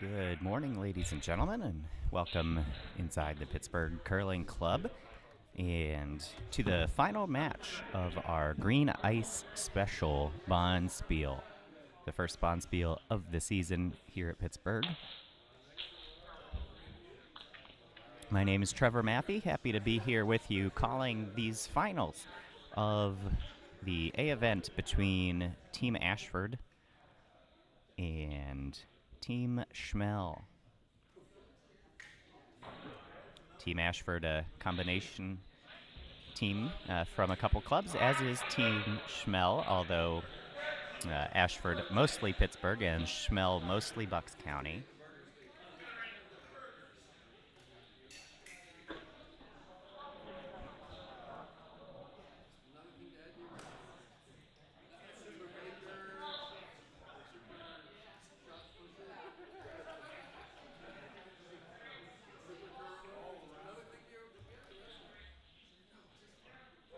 Good morning, ladies and gentlemen, and welcome inside the Pittsburgh Curling Club and to the final match of our Green Ice Special Bond Spiel, the first Bond Spiel of the season here at Pittsburgh. My name is Trevor Maffey, happy to be here with you calling these finals of the A event between Team Ashford and Team Schmel. Team Ashford, a combination team from a couple clubs, as is Team Schmel, although Ashford mostly Pittsburgh and Schmel mostly Bucks County.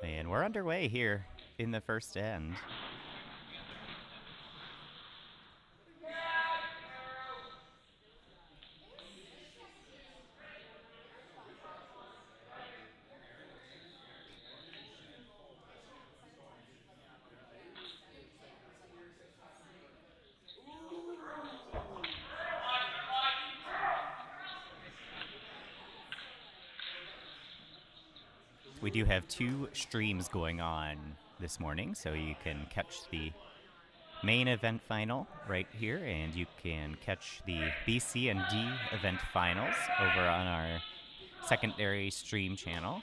And we're underway here in the first end. We do have two streams going on this morning, so you can catch the main event final right here, and you can catch the B, C, and D event finals over on our secondary stream channel.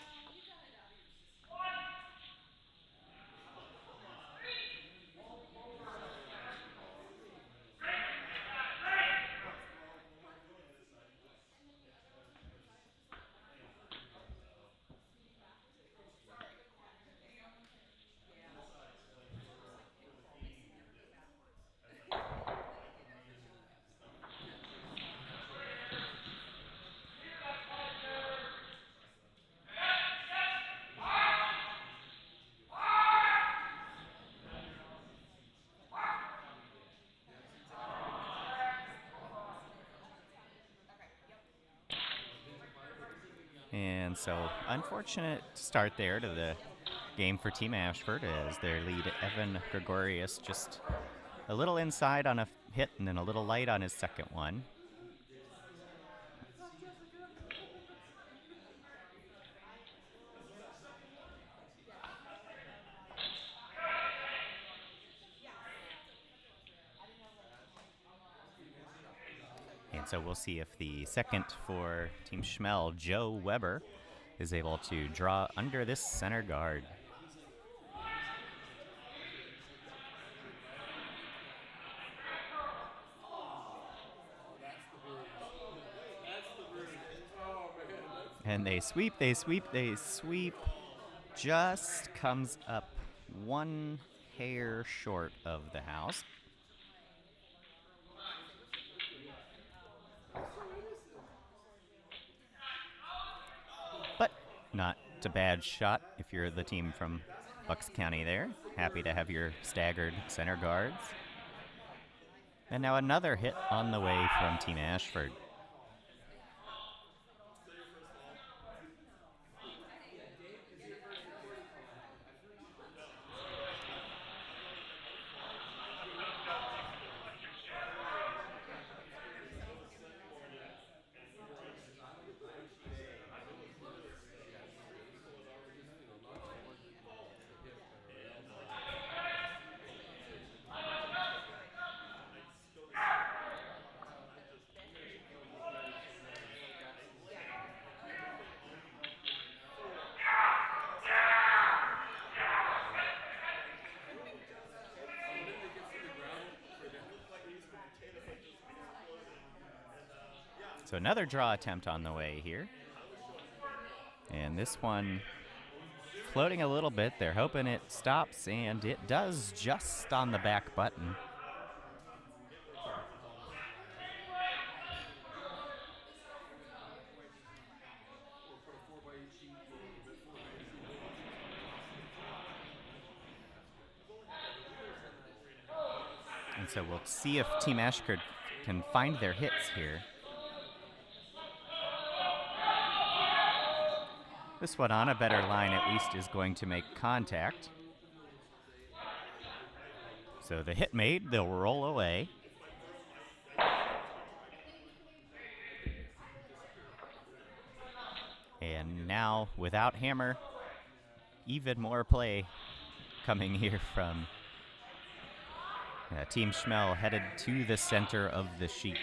And so, unfortunate start there to the game for Team Ashford as their lead, Evan Gregorius, just a little inside on a hit and then a little light on his second one. And so we'll see if the second for Team Schmel, Joe Weber, is able to draw under this center guard. And they sweep, they sweep, they sweep. Just comes up one hair short of the house. But not a bad shot if you're the team from Bucks County there. Happy to have your staggered center guards. And now another hit on the way from Team Ashford. So another draw attempt on the way here. And this one floating a little bit. They're hoping it stops, and it does just on the back button. And so we'll see if Team Ashford can find their hits here. This one on a better line at least is going to make contact. So the hit made, they'll roll away. And now, without hammer, even more play coming here from Team Schmel, headed to the center of the sheet.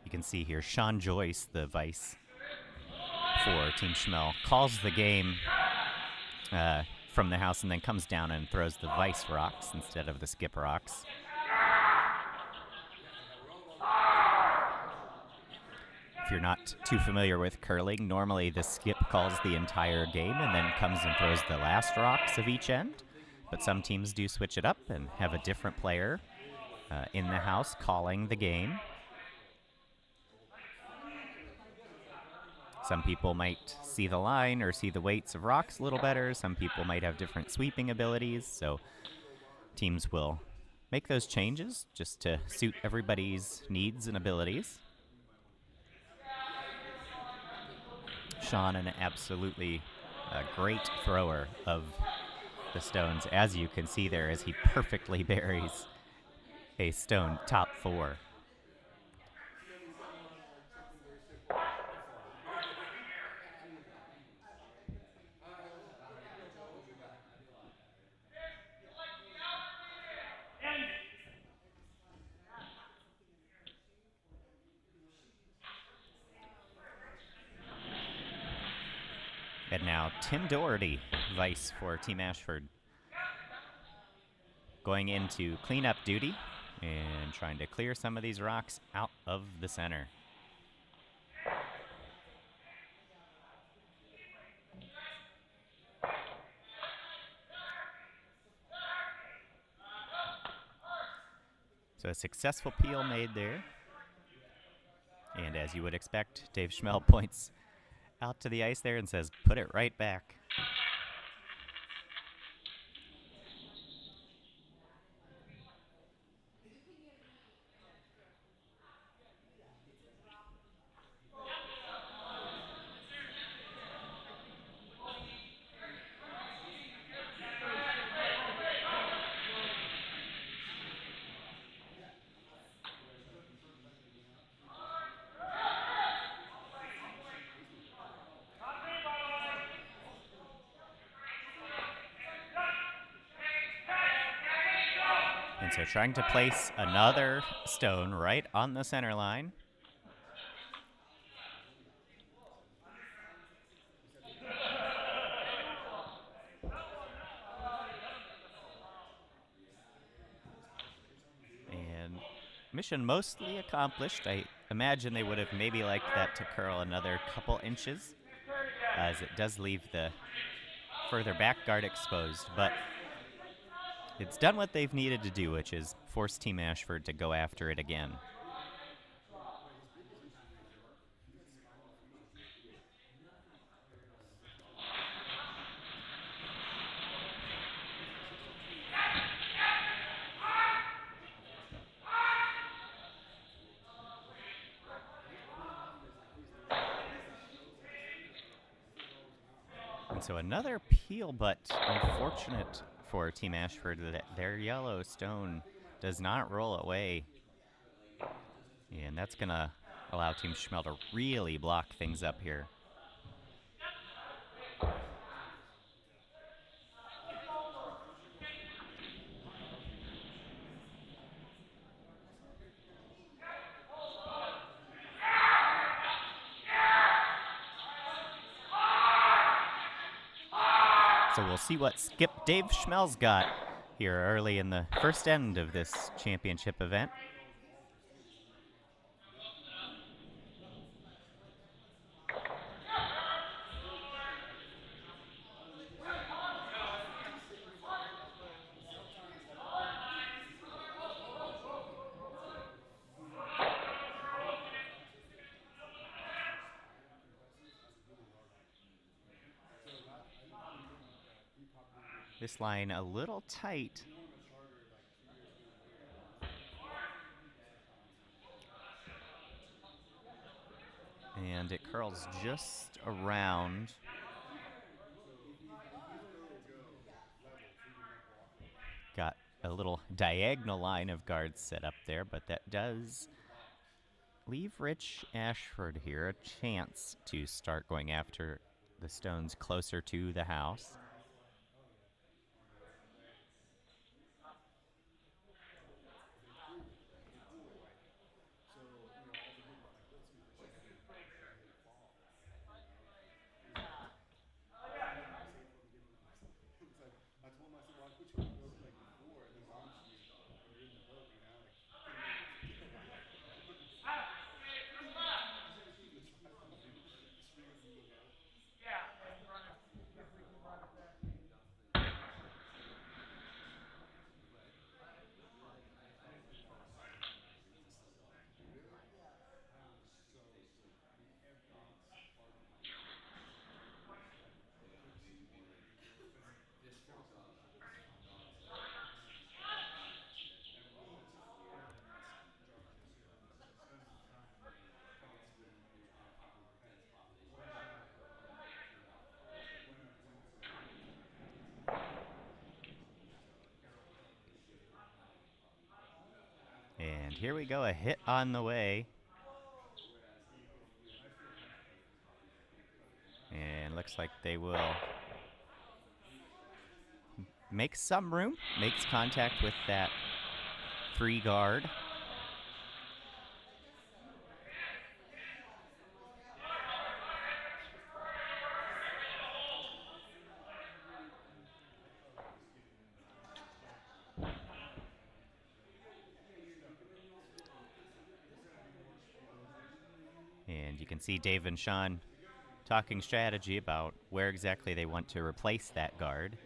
You can see here Sean Joyce, the vice for Team Schmel, calls the game from the house and then comes down and throws the vice rocks instead of the skip rocks. If you're not too familiar with curling, normally the skip calls the entire game and then comes and throws the last rocks of each end. But some teams do switch it up and have a different player in the house calling the game. Some people might see the line or see the weights of rocks a little better. Some people might have different sweeping abilities. So teams will make those changes just to suit everybody's needs and abilities. Sean, an absolutely great thrower of the stones, as you can see there, as he perfectly buries a stone top four. And now Tim Doherty, vice for Team Ashford, going into cleanup duty and trying to clear some of these rocks out of the center. So a successful peel made there. And as you would expect, Dave Schmel points out to the ice there and says, put it right back. And so trying to place another stone right on the center line. And mission mostly accomplished. I imagine they would have maybe liked that to curl another couple inches, as it does leave the further back guard exposed, but it's done what they've needed to do, which is force Team Ashford to go after it again. And so another peel, but unfortunate for Team Ashford that their yellow stone does not roll away. And that's going to allow Team Schmel to really block things up here. So we'll see what skip Dave Schmel's got here early in the first end of this championship event. This line a little tight. And it curls just around. Got a little diagonal line of guards set up there, but that does leave Rich Ashford here a chance to start going after the stones closer to the house. And here we go, a hit on the way. And looks like they will make some room, makes contact with that 3 guard. And you can see Dave and Sean talking strategy about where exactly they want to replace that guard.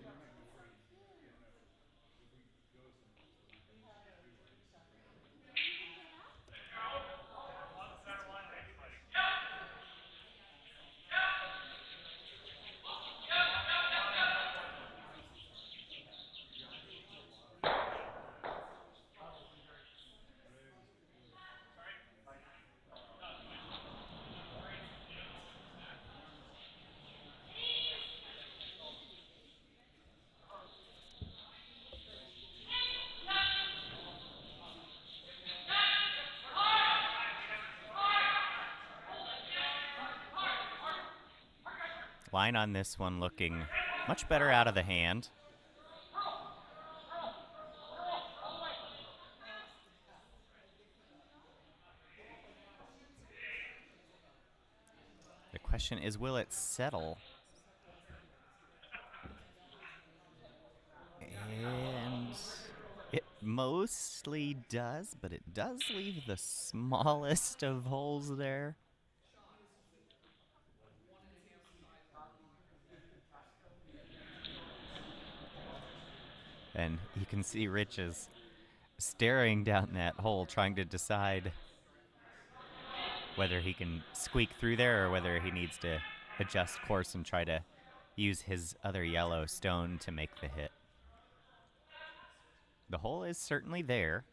Line on this one looking much better out of the hand. The question is, will it settle? And it mostly does, but it does leave the smallest of holes there. And you can see Rich is staring down that hole, trying to decide whether he can squeak through there or whether he needs to adjust course and try to use his other yellow stone to make the hit. The hole is certainly there.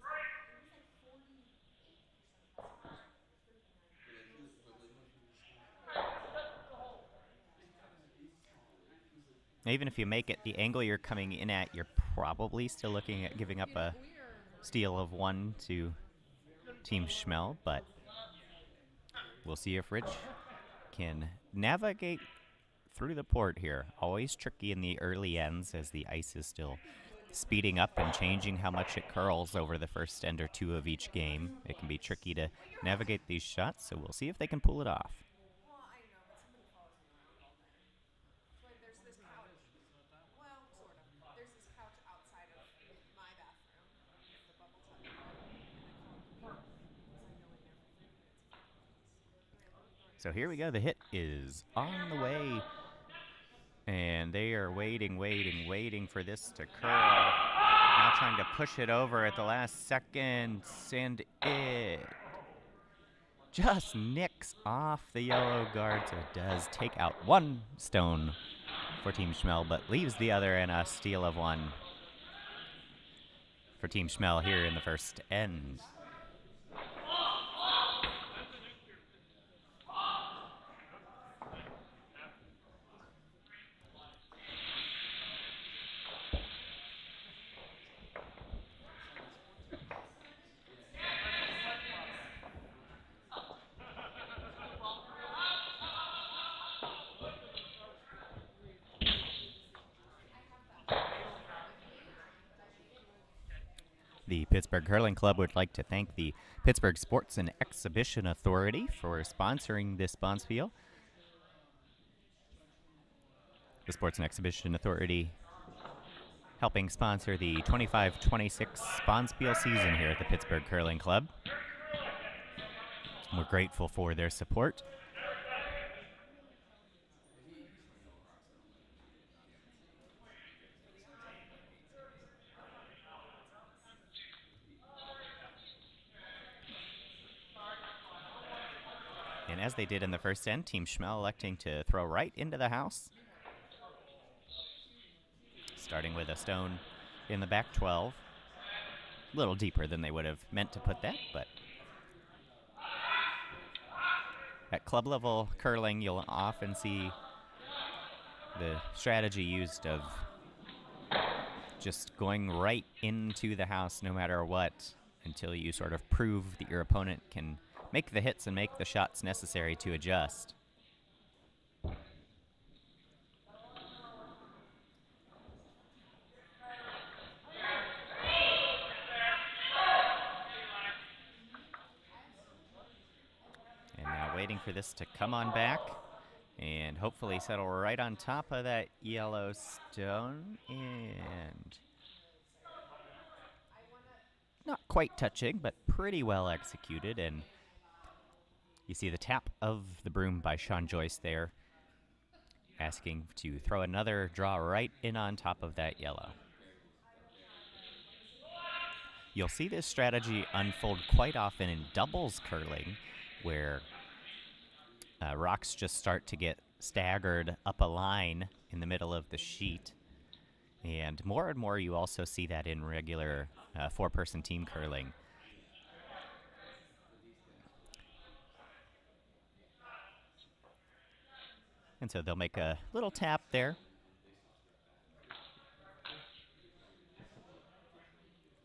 Even if you make it the angle you're coming in at, you're probably still looking at giving up a steal of 1 to Team Schmel, but we'll see if Rich can navigate through the port here. Always tricky in the early ends as the ice is still speeding up and changing how much it curls over the first end or 2 of each game. It can be tricky to navigate these shots, so we'll see if they can pull it off. So here we go. The hit is on the way. And they are waiting for this to curl. Now trying to push it over at the last second. And it just nicks off the yellow guard. So it does take out 1 stone for Team Schmel, but leaves the other, and a steal of one for Team Schmel here in the first end. The Pittsburgh Curling Club would like to thank the Pittsburgh Sports and Exhibition Authority for sponsoring this Bonspiel. The Sports and Exhibition Authority helping sponsor the 25-26 Bonspiel season here at the Pittsburgh Curling Club. We're grateful for their support. And as they did in the first end, Team Schmel electing to throw right into the house. Starting with a stone in the back 12. A little deeper than they would have meant to put that, but at club level curling, you'll often see the strategy used of just going right into the house no matter what until you sort of prove that your opponent can make the hits and make the shots necessary to adjust. And now waiting for this to come on back and hopefully settle right on top of that yellow stone, and not quite touching, but pretty well executed. And you see the tap of the broom by Sean Joyce there, asking to throw another draw right in on top of that yellow. You'll see this strategy unfold quite often in doubles curling, where rocks just start to get staggered up a line in the middle of the sheet. And more you also see that in regular four-person team curling. And so they'll make a little tap there.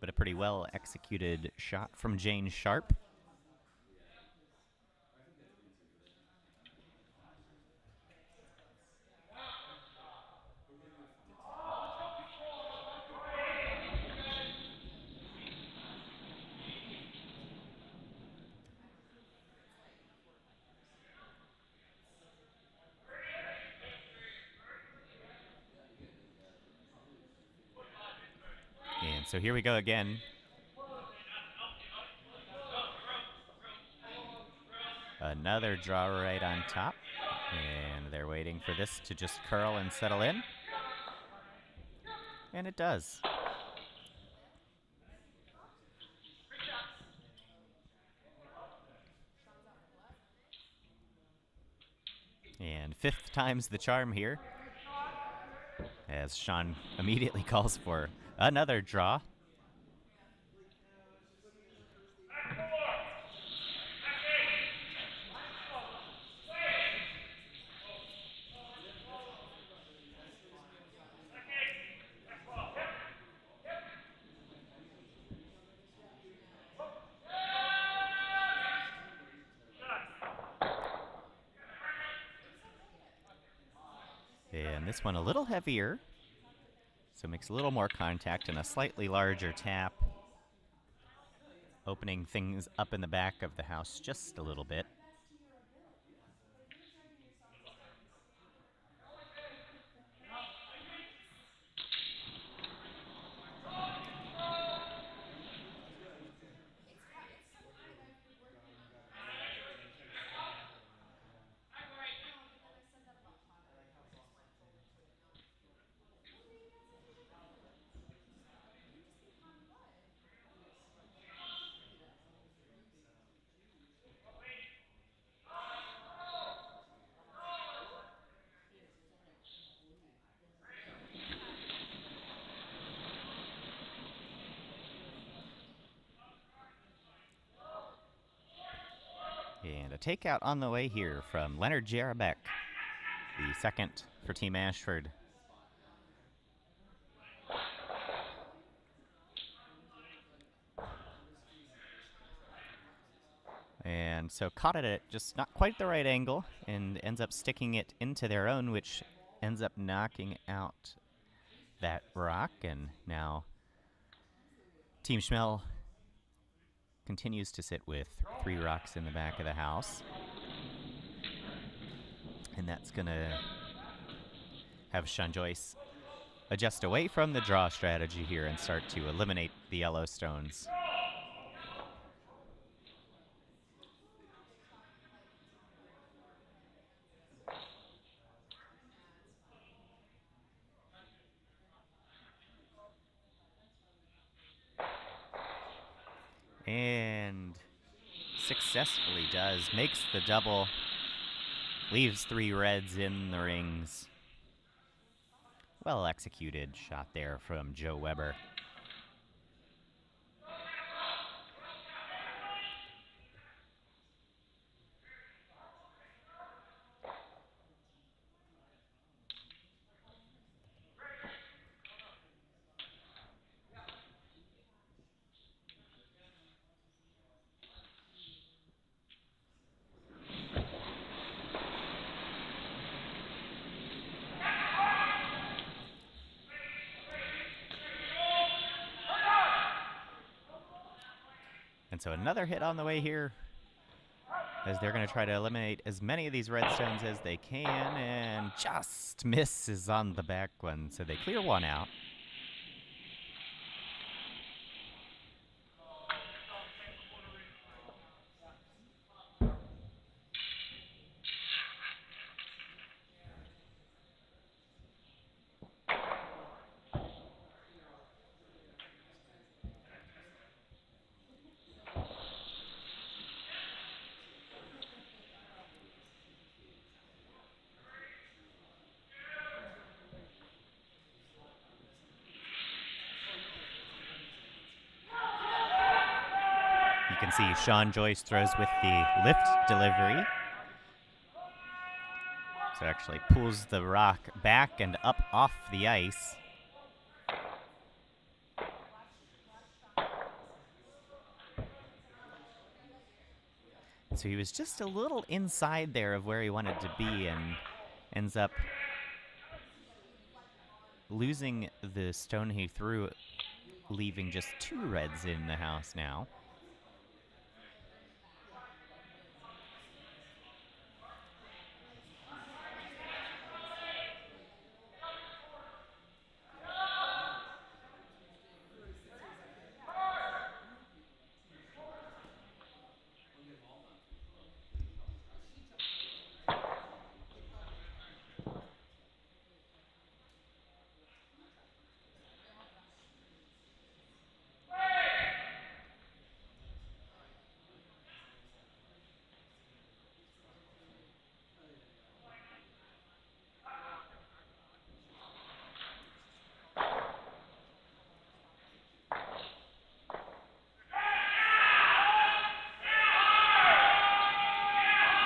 But a pretty well executed shot from Jane Sharp. And so here we go again. Another draw right on top. And they're waiting for this to just curl and settle in. And it does. And fifth time's the charm here, as Sean immediately calls for another draw. And this one a little heavier, so makes a little more contact and a slightly larger tap, opening things up in the back of the house just a little bit. And a takeout on the way here from Leonard Jarabek, the second for Team Ashford. And so caught it at just not quite the right angle and ends up sticking it into their own, which ends up knocking out that rock. And now Team Schmel continues to sit with 3 rocks in the back of the house. And that's going to have Sean Joyce adjust away from the draw strategy here and start to eliminate the yellow stones. And successfully does. Makes the double. Leaves 3 reds in the rings. Well executed shot there from Joe Weber. And so another hit on the way here as they're going to try to eliminate as many of these red stones as they can, and just misses on the back one, so they clear one out. You can see Sean Joyce throws with the lift delivery. So actually pulls the rock back and up off the ice. So he was just a little inside there of where he wanted to be and ends up losing the stone he threw, leaving just 2 reds in the house now.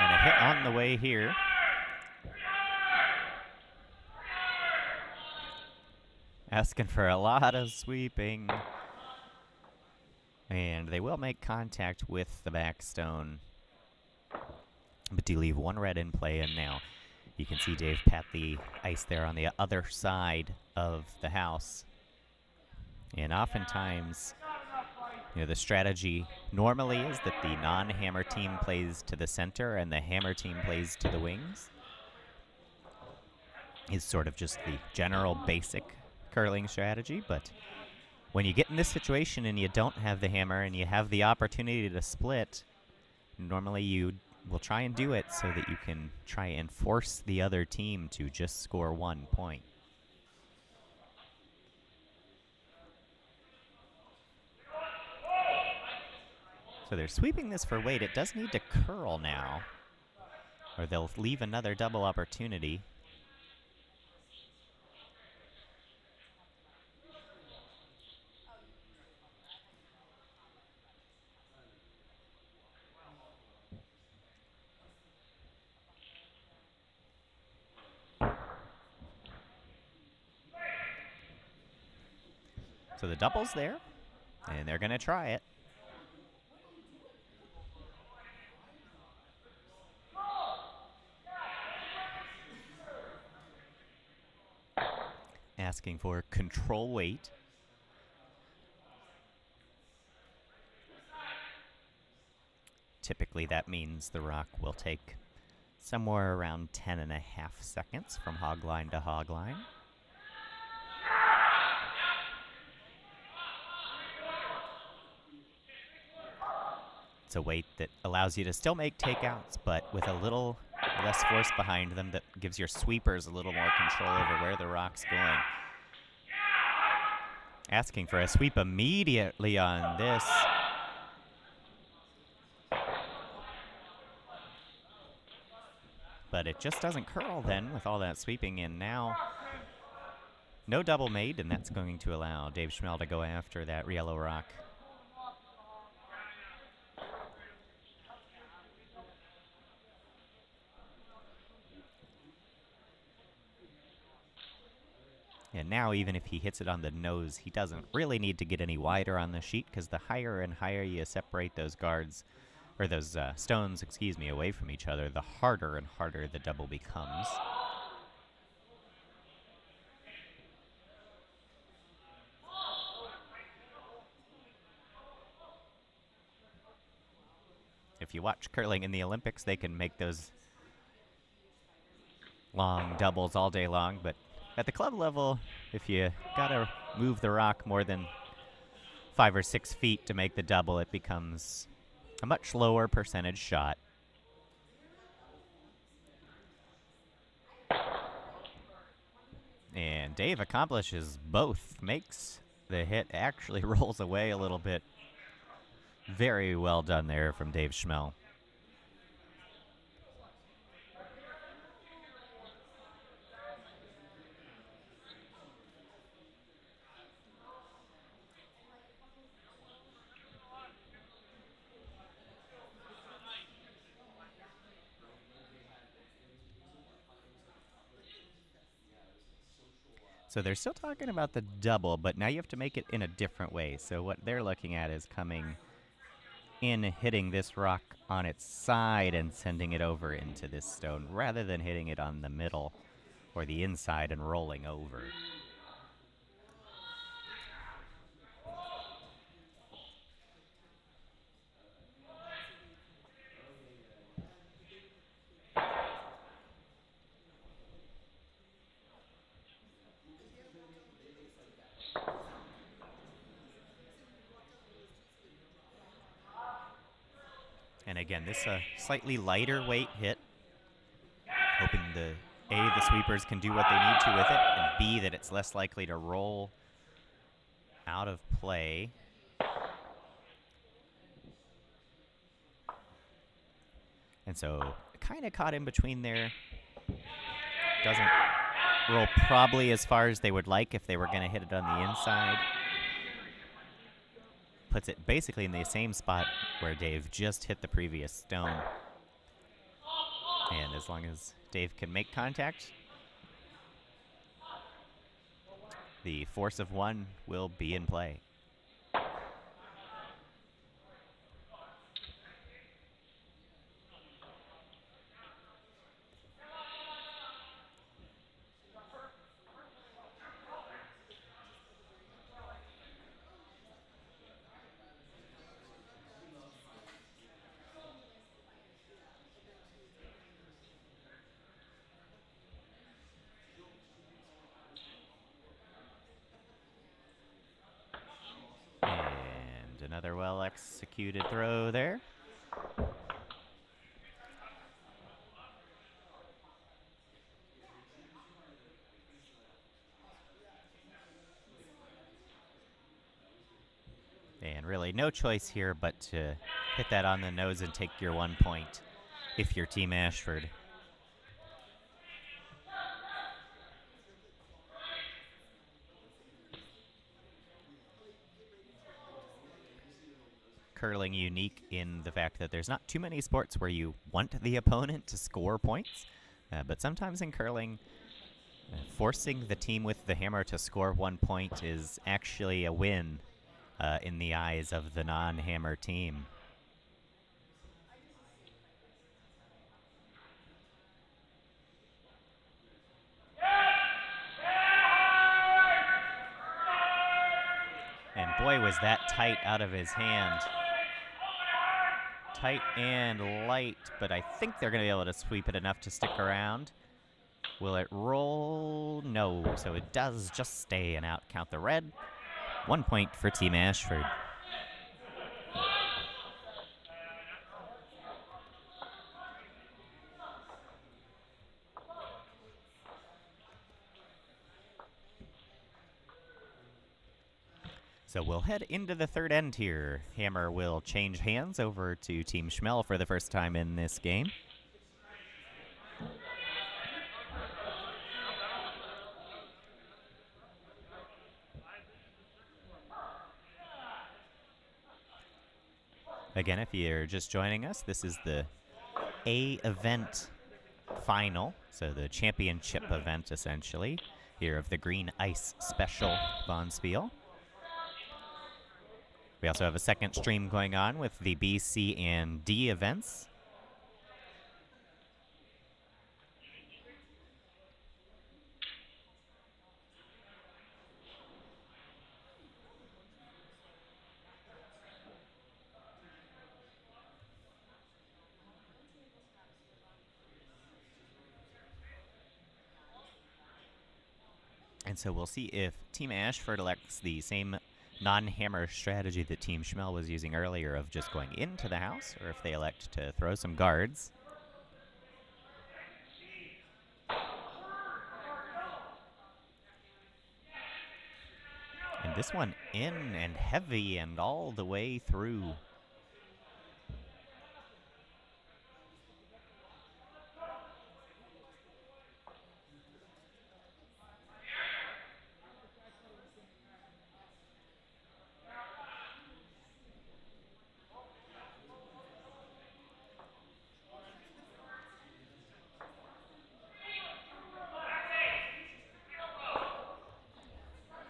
And a hit on the way here. Asking for a lot of sweeping. And they will make contact with the back stone. But do leave 1 red in play, and now you can see Dave pat the ice there on the other side of the house. And oftentimes, the strategy normally is that the non-hammer team plays to the center and the hammer team plays to the wings. Is sort of just the general basic curling strategy, but when you get in this situation and you don't have the hammer and you have the opportunity to split, normally you will try and do it so that you can try and force the other team to just score 1 point. So they're sweeping this for weight. It does need to curl now, or they'll leave another double opportunity. So the double's there, and they're going to try it. Asking for control weight. Typically that means the rock will take somewhere around 10.5 seconds from hog line to hog line. It's a weight that allows you to still make takeouts, but with a little less force behind them that gives your sweepers a little more control over where the rock's going. Asking for a sweep immediately on this. But it just doesn't curl then with all that sweeping in. Now, no double made, and that's going to allow Dave Schmel to go after that yellow rock. And now, even if he hits it on the nose, he doesn't really need to get any wider on the sheet, because the higher and higher you separate those guards, or those stones, excuse me, away from each other, the harder and harder the double becomes. If you watch curling in the Olympics, they can make those long doubles all day long, but at the club level, if you gotta move the rock more than 5 or 6 feet to make the double, it becomes a much lower percentage shot. And Dave accomplishes both. Makes the hit, actually rolls away a little bit. Very well done there from Dave Schmel. So they're still talking about the double, but now you have to make it in a different way. So what they're looking at is coming in, hitting this rock on its side and sending it over into this stone, rather than hitting it on the middle or the inside and rolling over. And again, this a slightly lighter weight hit. Hoping the sweepers can do what they need to with it, and B, that it's less likely to roll out of play. And so kind of caught in between there. Doesn't roll probably as far as they would like if they were going to hit it on the inside. Puts it basically in the same spot where Dave just hit the previous stone. And as long as Dave can make contact, the force of one will be in play. Another well-executed throw there. And really no choice here but to hit that on the nose and take your 1 point if you're Team Ashford. Curling unique in the fact that there's not too many sports where you want the opponent to score points, but sometimes in curling Forcing the team with the hammer to score 1 point is actually a win in the eyes of the non-hammer team. And boy, was that tight out of his hand. Tight and light, but I think they're going to be able to sweep it enough to stick around. Will it roll? No, so it does just stay and out count the red. 1 point for Team Ashford. So we'll head into the third end here. Hammer will change hands over to Team Schmel for the first time in this game. Again, if you're just joining us, this is the A event final, so the championship event essentially, here of the Green Ice Special von Spiel. We also have a second stream going on with the B, C, and D events. And so we'll see if Team Ashford elects the same non-hammer strategy that Team Schmel was using earlier of just going into the house, or if they elect to throw some guards. And this one in and heavy and all the way through.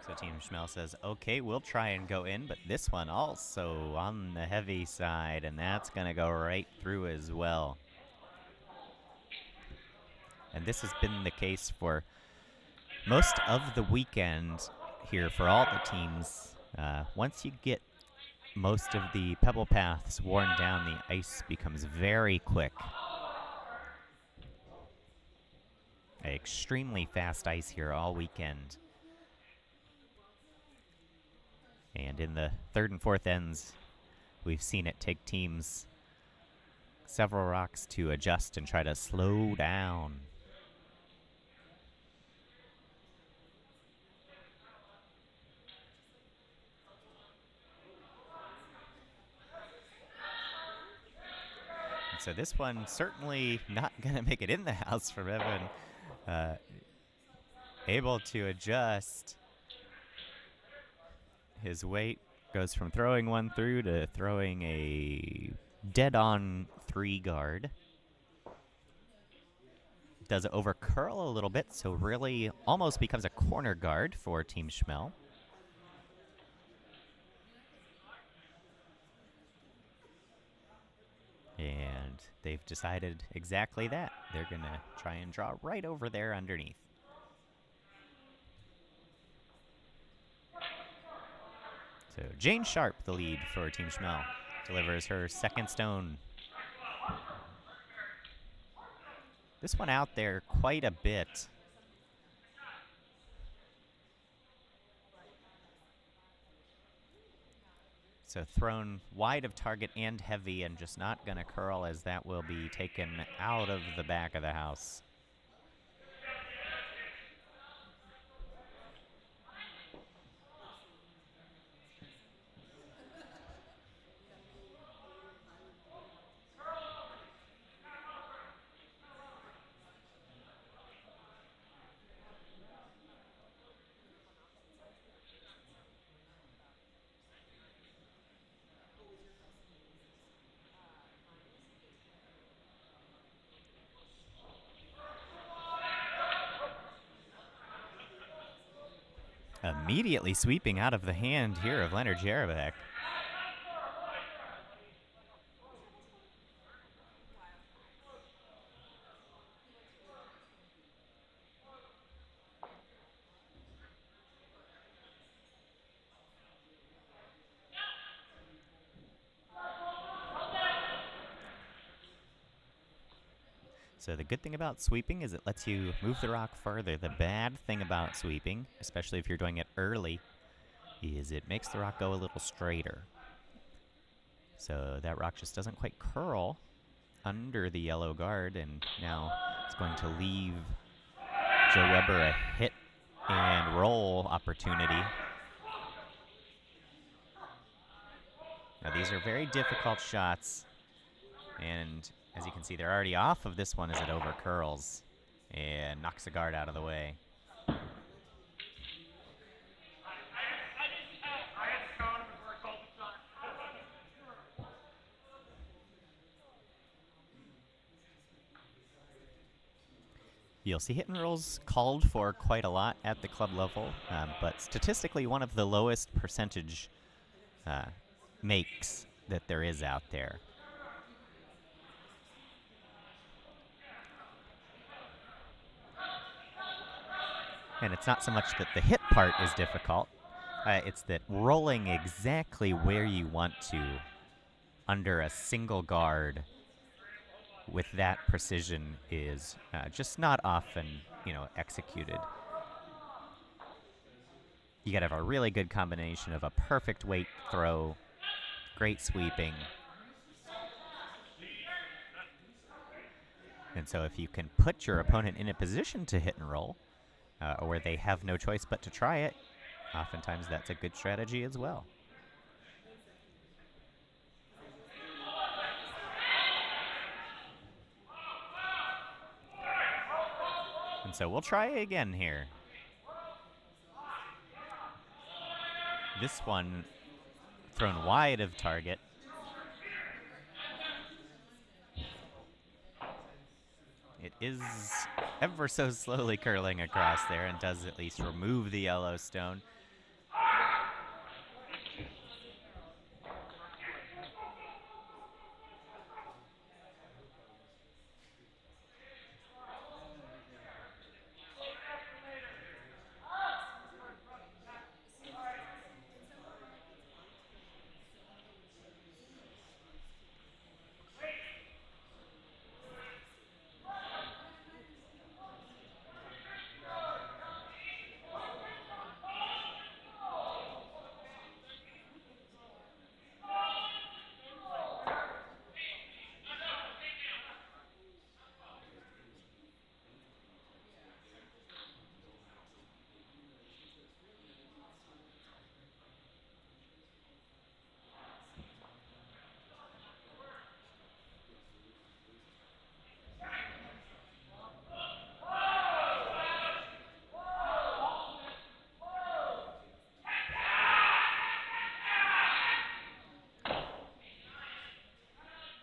So Team Schmel says, okay, we'll try and go in, but this one also on the heavy side, and that's going to go right through as well. And this has been the case for most of the weekend here for all the teams. Once you get most of the pebble paths worn down, the ice becomes very quick. Extremely fast ice here all weekend. And in the third and fourth ends, we've seen it take teams several rocks to adjust and try to slow down. And so this one certainly not going to make it in the house from Evan. Able to adjust. His weight goes from throwing one through to throwing a dead-on 3 guard. Does over curl a little bit, so really almost becomes a corner guard for Team Schmel. And they've decided exactly that. They're going to try and draw right over there underneath. So Jane Sharp, the lead for Team Schmel, delivers her second stone. This one out there quite a bit. So thrown wide of target and heavy, and just not going to curl, as that will be taken out of the back of the house. Immediately sweeping out of the hand here of Leonard Jarabek. So the good thing about sweeping is it lets you move the rock further. The bad thing about sweeping, especially if you're doing it early, is it makes the rock go a little straighter. So that rock just doesn't quite curl under the yellow guard, and now it's going to leave Joe Weber a hit and roll opportunity. Now these are very difficult shots, and as you can see, they're already off of this one as it over curls and knocks the guard out of the way. You'll see hit and rolls called for quite a lot at the club level, but statistically one of the lowest percentage makes that there is out there. And it's not so much that the hit part is difficult, it's that rolling exactly where you want to under a single guard with that precision is just not often, executed. You gotta have a really good combination of a perfect weight throw, great sweeping. And so if you can put your opponent in a position to hit and roll, or where they have no choice but to try it, oftentimes that's a good strategy as well. And so we'll try again here. This one thrown wide of target. It is ever so slowly curling across there and does at least remove the yellow stone.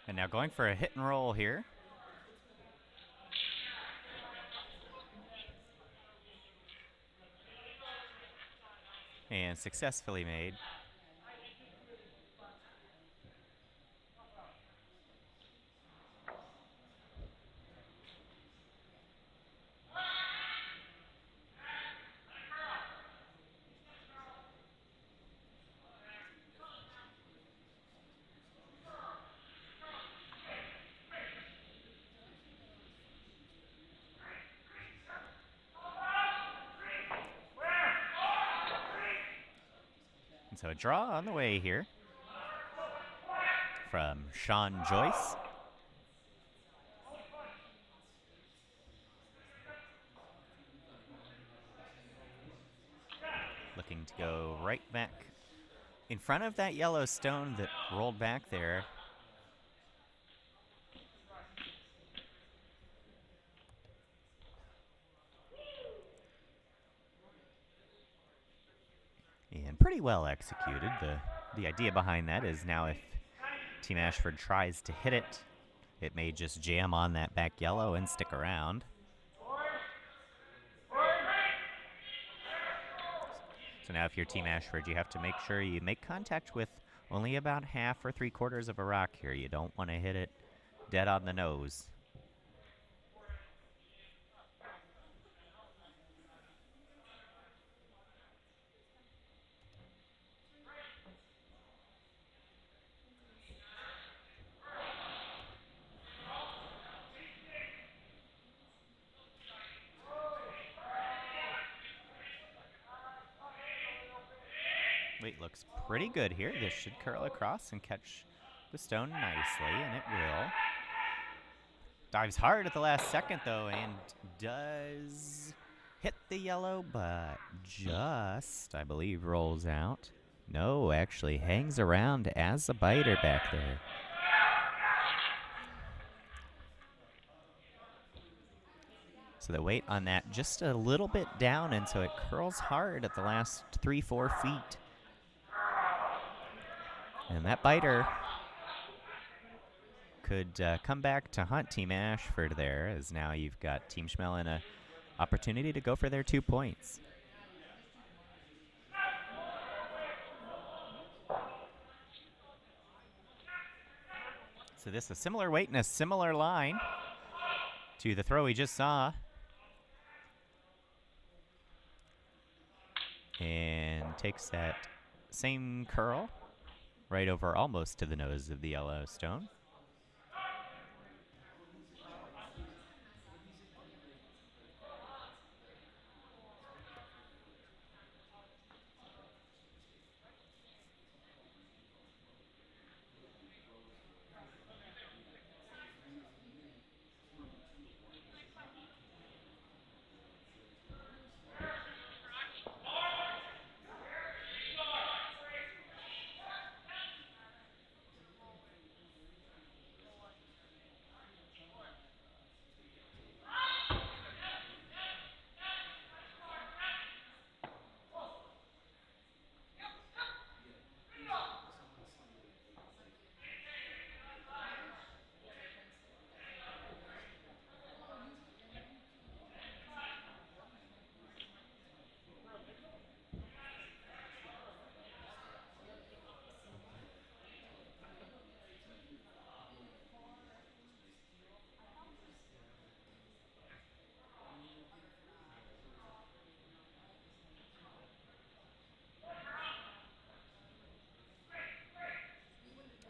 And now going for a hit and roll here. And successfully made. So a draw on the way here from Sean Joyce. Looking to go right back in front of that yellow stone that rolled back there. And pretty well executed. The idea behind that is now if Team Ashford tries to hit it, it may just jam on that back yellow and stick around. So now if you're Team Ashford, you have to make sure you make contact with only about half or 3/4 of a rock here. You don't want to hit it dead on the nose. Weight looks pretty good here. This should curl across and catch the stone nicely, and it will. Dives hard at the last second, though, and does hit the yellow, but just, I believe, rolls out. No, actually hangs around as a biter back there. So the weight on that just a little bit down, and so it curls hard at the last 3-4 feet. And that biter could come back to hunt Team Ashford there, as now you've got Team Schmel in an opportunity to go for their 2 points. So this is a similar weight and a similar line to the throw we just saw. And takes that same curl right over almost to the nose of the yellow stone.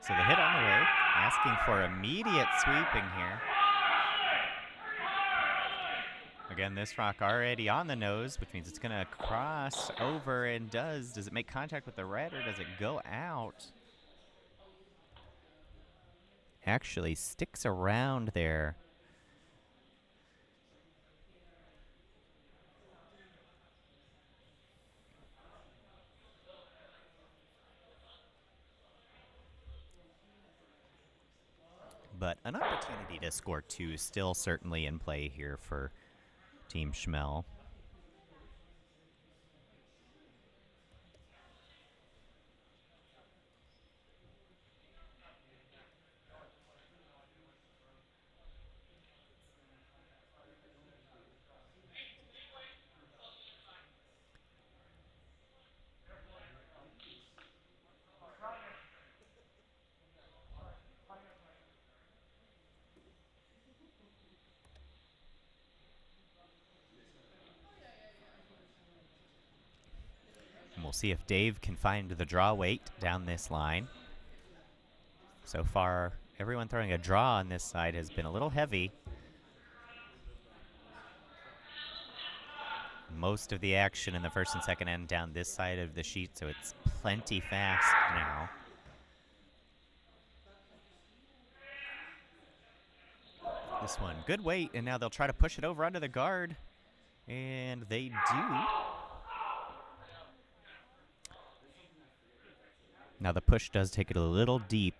So the hit on the way, asking for immediate sweeping here. Again, this rock already on the nose, which means it's going to cross over, and does it make contact with the red, or does it go out? Actually sticks around there. But an opportunity to score 2 is still certainly in play here for Team Schmel. And we'll see if Dave can find the draw weight down this line. So far, everyone throwing a draw on this side has been a little heavy. Most of the action in the first and second end down this side of the sheet, so it's plenty fast now. This one, good weight, and now they'll try to push it over under the guard, and they do. Now the push does take it a little deep.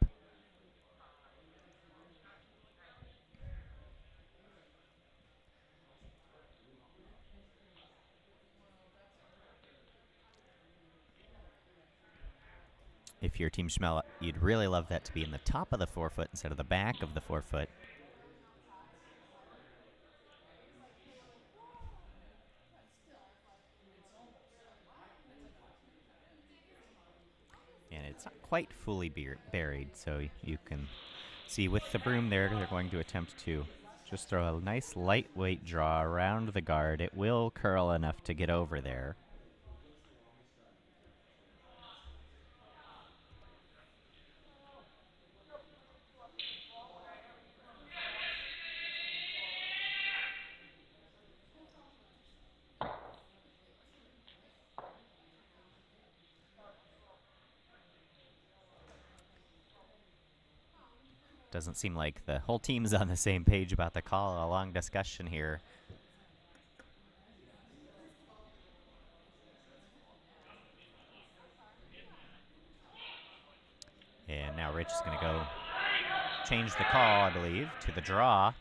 If you're Team Schmel, you'd really love that to be in the top of the forefoot instead of the back of the forefoot. it's not quite fully buried, so you can see with the broom there, they're going to attempt to just throw a nice lightweight draw around the guard. It will curl enough to get over there. Doesn't seem like the whole team's on the same page about the call. A long discussion here. And now Rich is going to go change the call, I believe, to the draw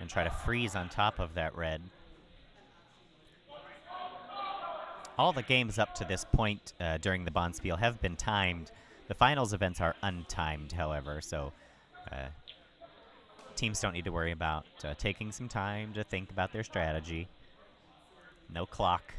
and try to freeze on top of that red. All the games up to this point during the Bonspiel have been timed. The finals events are untimed, however, so teams don't need to worry about taking some time to think about their strategy. No clock.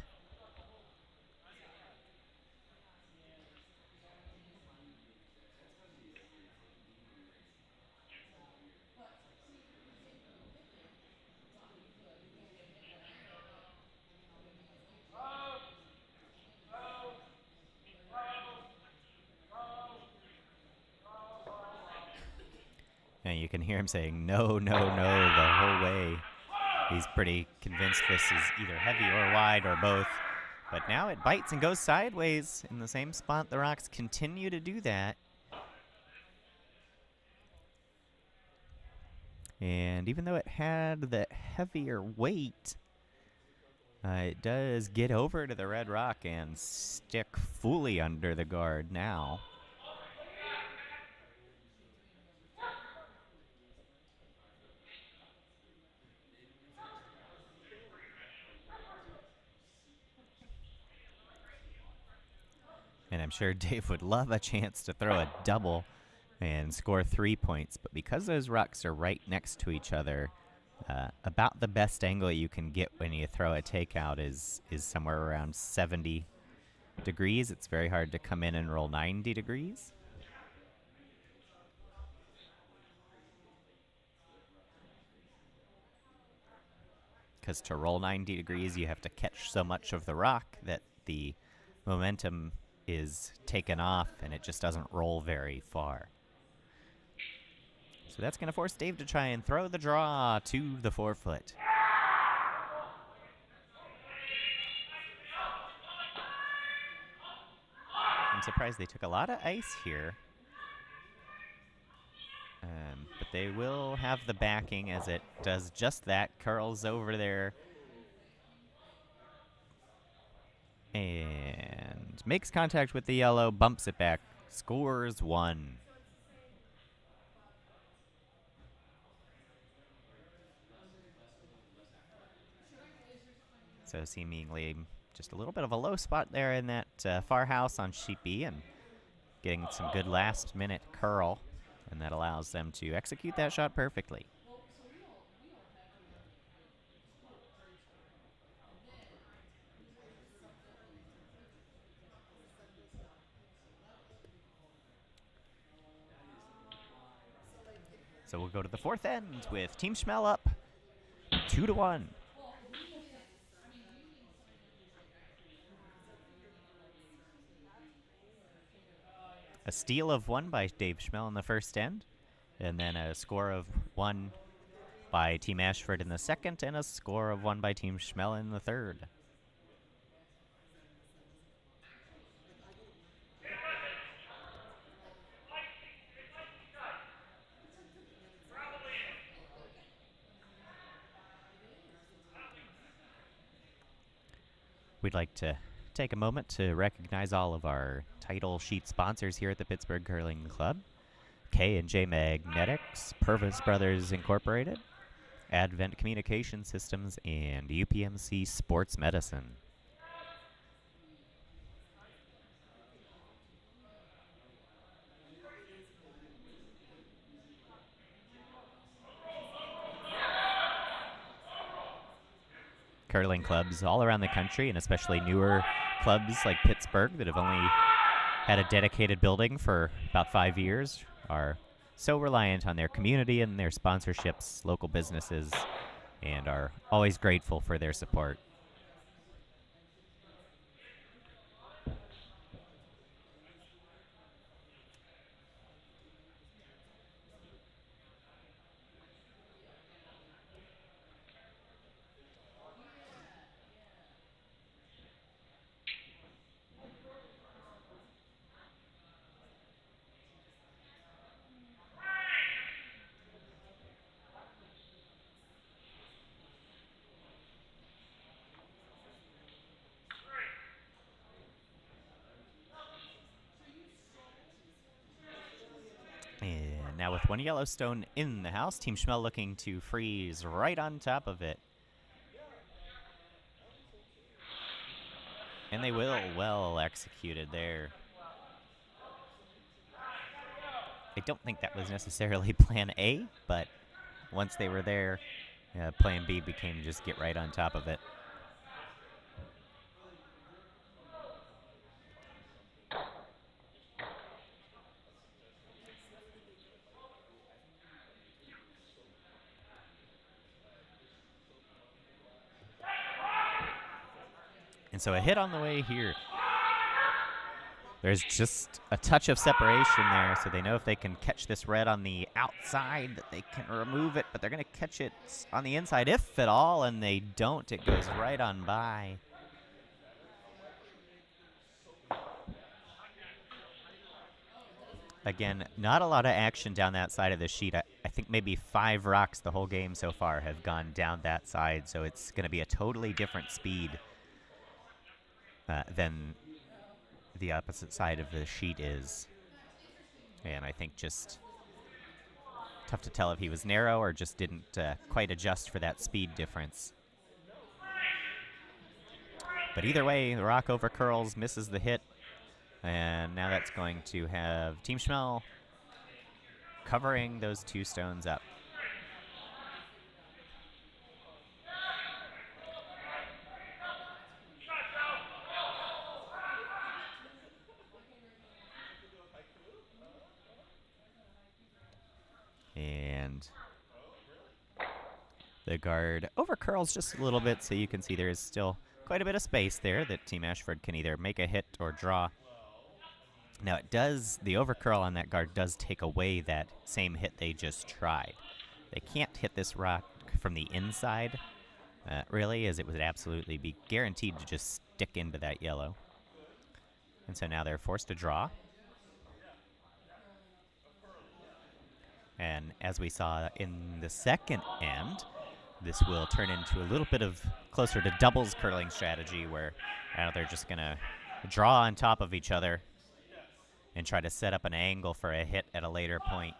And you can hear him saying, no, no, no, the whole way. He's pretty convinced this is either heavy or wide or both. But now it bites and goes sideways in the same spot. The rocks continue to do that. And even though it had the heavier weight, it does get over to the red rock and stick fully under the guard now. And I'm sure Dave would love a chance to throw a double and score 3 points. But because those rocks are right next to each other, about the best angle you can get when you throw a takeout is somewhere around 70 degrees. It's very hard to come in and roll 90 degrees. Because to roll 90 degrees, you have to catch so much of the rock that the momentum is taken off and it just doesn't roll very far. So that's going to force Dave to try and throw the draw to the 4-foot. I'm surprised they took a lot of ice here. But they will have the backing as it does just that. Curls over there. And makes contact with the yellow, bumps it back, scores 1. So seemingly just a little bit of a low spot there in that far house on sheet B, and getting some good last-minute curl, and that allows them to execute that shot perfectly. So we'll go to the 4th end with Team Schmel up 2-1. A steal of 1 by Dave Schmel in the first end, and then a score of 1 by Team Ashford in the second, and a score of 1 by Team Schmel in the third. We'd like to take a moment to recognize all of our title sheet sponsors here at the Pittsburgh Curling Club. K&J Magnetics, Purvis Brothers Incorporated, Advent Communication Systems, and UPMC Sports Medicine. Curling clubs all around the country, and especially newer clubs like Pittsburgh that have only had a dedicated building for about 5 years, are so reliant on their community and their sponsorships, local businesses, and are always grateful for their support. And now with one Yellowstone in the house, Team Schmel looking to freeze right on top of it. And they will. Well executed there. I don't think that was necessarily plan A, but once they were there, plan B became just get right on top of it. And so a hit on the way here. There's just a touch of separation there, so they know if they can catch this red on the outside that they can remove it, but they're going to catch it on the inside, if at all, and they don't. It goes right on by. Again, not a lot of action down that side of the sheet. I think maybe 5 rocks the whole game so far have gone down that side, so it's going to be a totally different speed than the opposite side of the sheet is. And I think just tough to tell if he was narrow or just didn't quite adjust for that speed difference. But either way, the rock over curls, misses the hit. And now that's going to have Team Schmel covering those 2 stones up. And the guard over curls just a little bit, so you can see there is still quite a bit of space there that Team Ashford can either make a hit or draw. Now it does, the overcurl on that guard does take away that same hit they just tried. They can't hit this rock from the inside, really, as it would absolutely be guaranteed to just stick into that yellow. And so now they're forced to draw. And as we saw in the second end, this will turn into a little bit of closer to doubles curling strategy where now they're just going to draw on top of each other and try to set up an angle for a hit at a later point.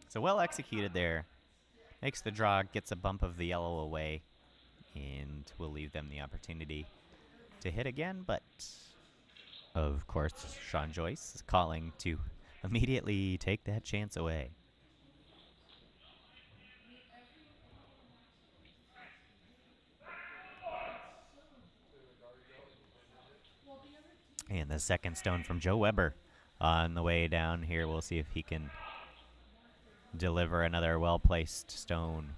So well executed there. Makes the draw, gets a bump of the yellow away, and will leave them the opportunity to hit again. But, of course, Sean Joyce is calling to immediately take that chance away. And the second stone from Joe Weber on the way down here. We'll see if he can deliver another well-placed stone.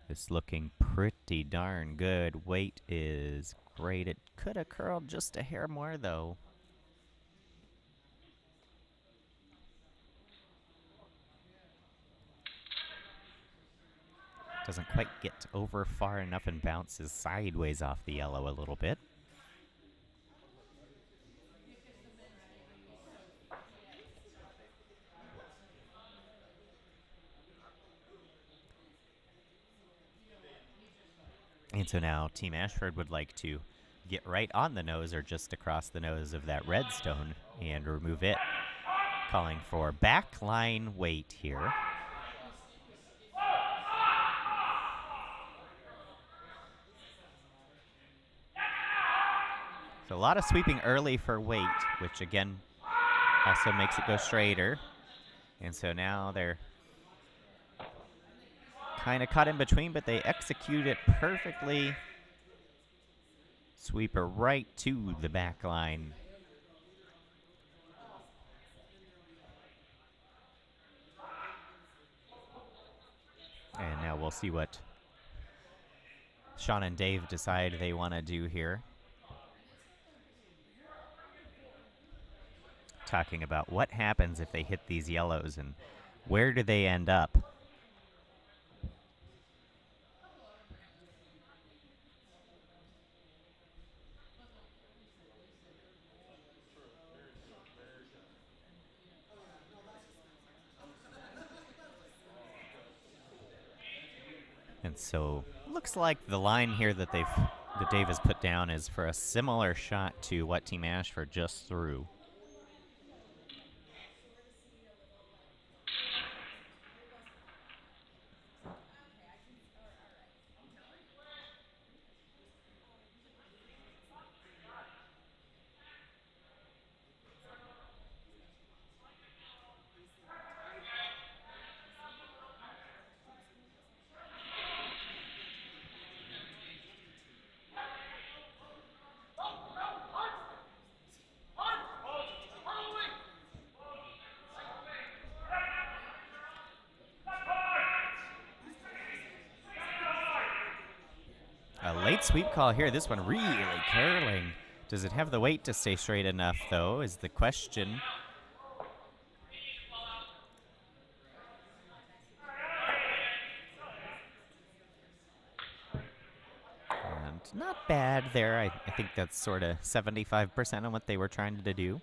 It's looking pretty darn good. Weight is great. It could have curled just a hair more, though. Doesn't quite get over far enough and bounces sideways off the yellow a little bit. And so now Team Ashford would like to get right on the nose or just across the nose of that red stone and remove it. Calling for backline weight here. So a lot of sweeping early for weight, which again also makes it go straighter. And so now they're kind of caught in between, but they execute it perfectly. Sweeper right to the back line. And now we'll see what Sean and Dave decide they want to do here. Talking about what happens if they hit these yellows and where do they end up. And so looks like the line here that Dave has put down is for a similar shot to what Team Ashford just threw. A late sweep call here. This one really curling. Does it have the weight to stay straight enough, though, is the question. And not bad there. I think that's sort of 75% on what they were trying to do.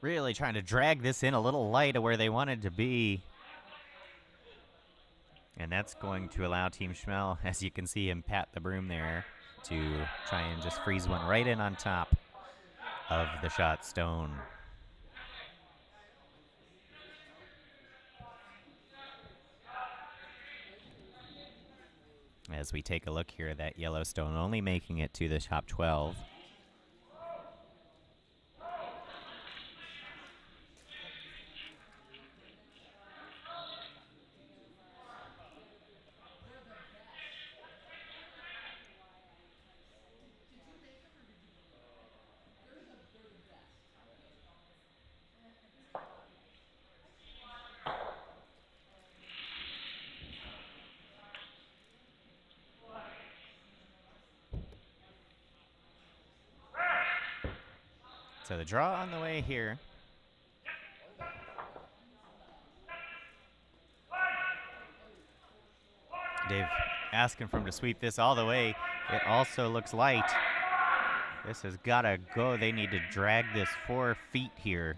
Really trying to drag this in a little light of where they wanted to be. And that's going to allow Team Schmel, as you can see him pat the broom there, to try and just freeze one right in on top of the shot stone. As we take a look here, that Yellowstone only making it to the top 12. So the draw on the way here. Dave asking for him to sweep this all the way. It also looks light. This has got to go. They need to drag this 4 feet here.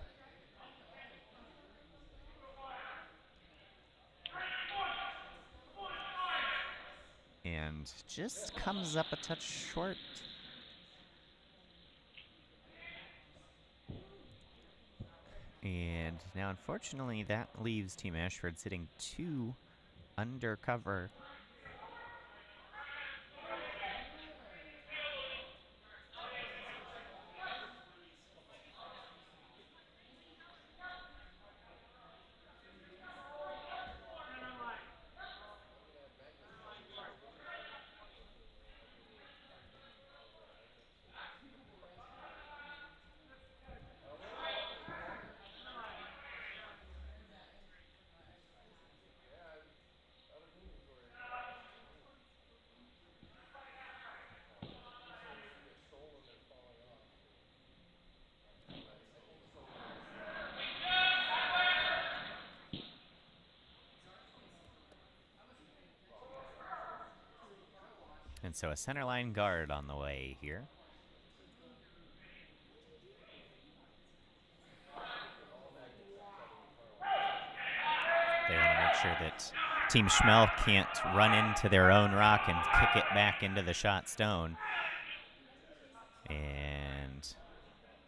And just comes up a touch short. And now, unfortunately, that leaves Team Ashford sitting 2 under cover. And so a center line guard on the way here. They want to make sure that Team Schmel can't run into their own rock and kick it back into the shot stone. And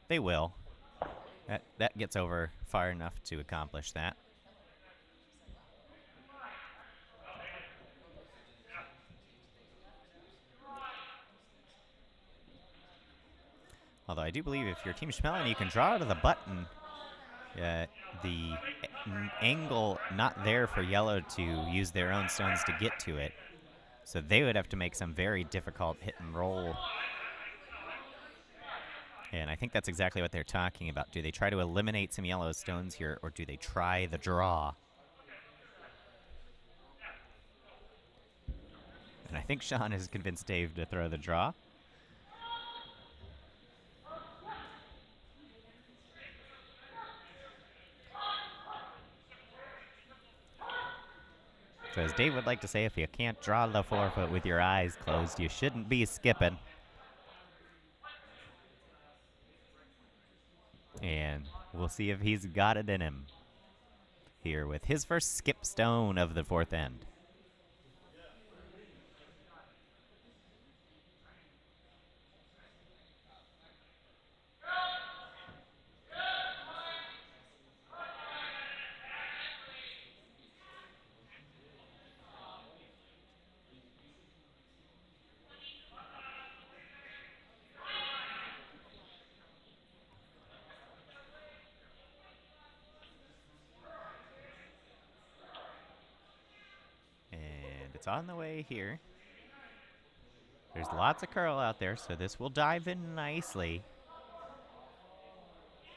they will. That gets over far enough to accomplish that. Although I do believe if you're Team Schmel and you can draw to the button, the angle not there for yellow to use their own stones to get to it. So they would have to make some very difficult hit and roll. And I think that's exactly what they're talking about. Do they try to eliminate some yellow stones here, or do they try the draw? And I think Sean has convinced Dave to throw the draw. So as Dave would like to say, if you can't draw the forefoot with your eyes closed, you shouldn't be skipping. And we'll see if he's got it in him here with his first skip stone of the fourth end. It's on the way here. There's lots of curl out there, so this will dive in nicely.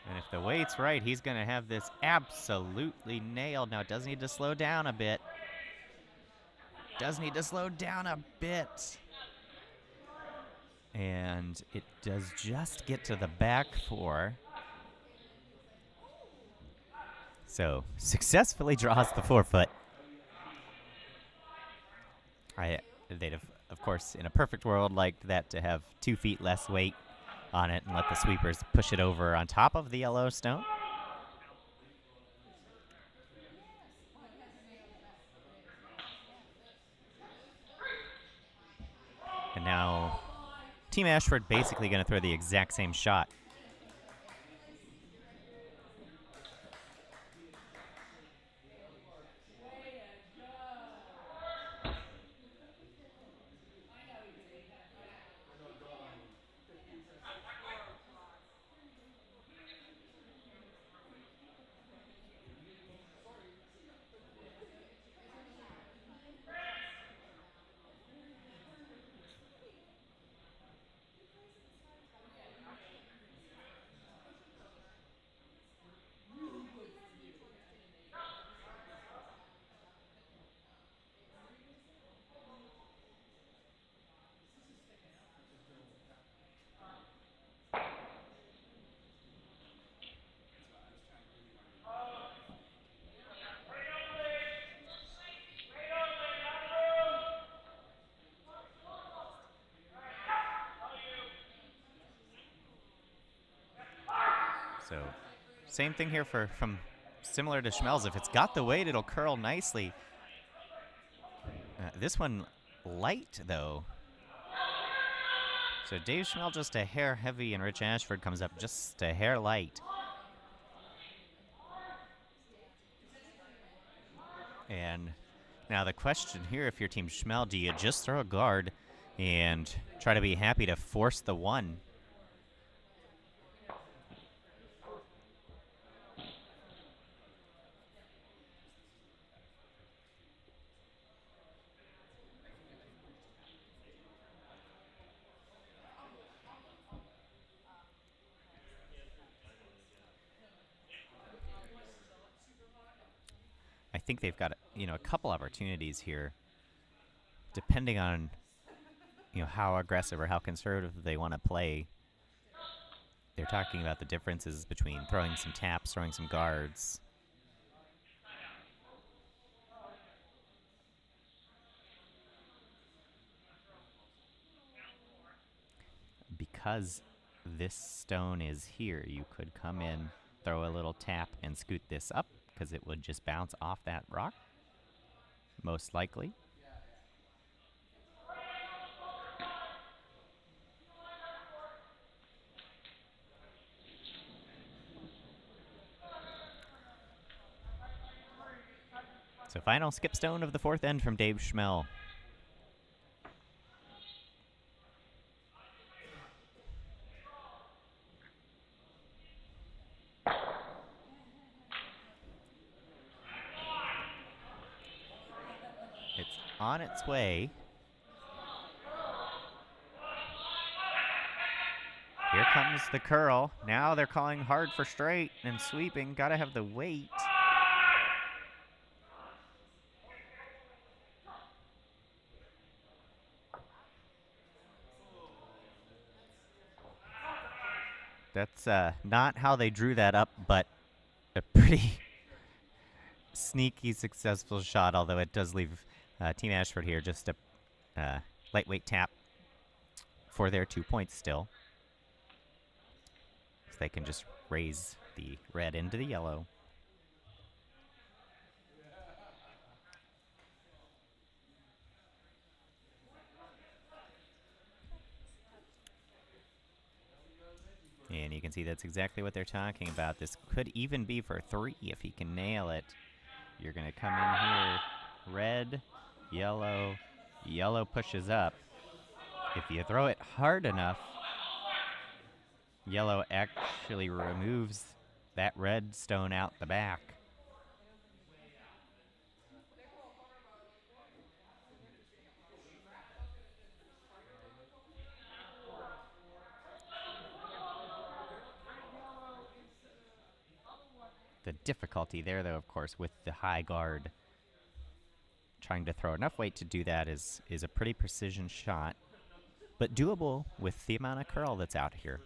And if the weight's right, he's going to have this absolutely nailed. Now, it does need to slow down a bit. Does need to slow down a bit. And it does just get to the back four. So, successfully draws the forefoot. They'd have, of course, in a perfect world, liked that to have 2 feet less weight on it and let the sweepers push it over on top of the yellow stone. And now Team Ashford basically going to throw the exact same shot. So same thing here from similar to Schmel's. If it's got the weight, it'll curl nicely. This one light, though. So Dave Schmel just a hair heavy, and Rich Ashford comes up just a hair light. And now the question here, if you're Team Schmel, do you just throw a guard and try to be happy to force the one? I think they've got a couple opportunities here, depending on how aggressive or how conservative they want to play. They're talking about the differences between throwing some taps, throwing some guards. because this stone is here, you could come in, throw a little tap, and scoot this up, because it would just bounce off that rock, most likely. So final skip stone of the fourth end from Dave Schmel. It's on its way. Here comes the curl. Now they're calling hard for straight and sweeping. Gotta have the weight. That's not how they drew that up, but a pretty sneaky, successful shot, although it does leave Team Ashford here just a lightweight tap for their 2 points still. So they can just raise the red into the yellow. And you can see that's exactly what they're talking about. This could even be for 3 if he can nail it. You're going to come in here, red, yellow, yellow pushes up. If you throw it hard enough, yellow actually removes that red stone out the back. The difficulty there, though, of course, with the high guard, trying to throw enough weight to do that is a pretty precision shot, but doable with the amount of curl that's out here.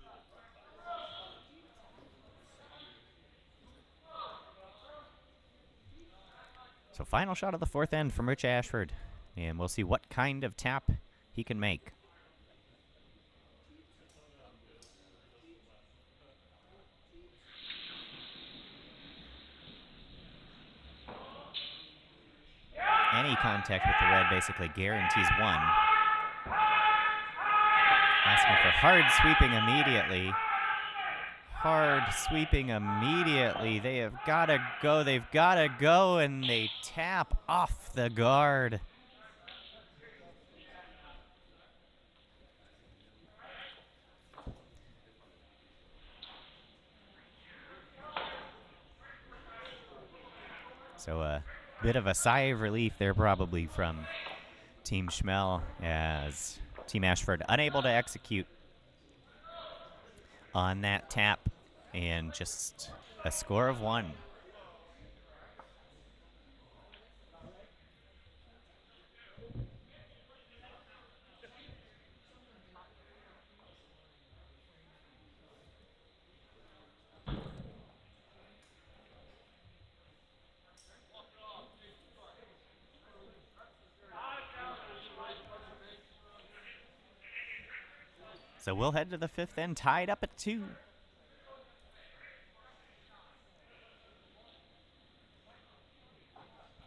So final shot of the fourth end from Rich Ashford, and we'll see what kind of tap he can make. Any contact with the red basically guarantees 1. Asking for hard sweeping immediately. Hard sweeping immediately. They have got to go. They've got to go, and they tap off the guard. So a bit of a sigh of relief there probably from Team Schmel, as Team Ashford unable to execute on that tap, and just a score of 1. So we'll head to the fifth end, tied up at 2.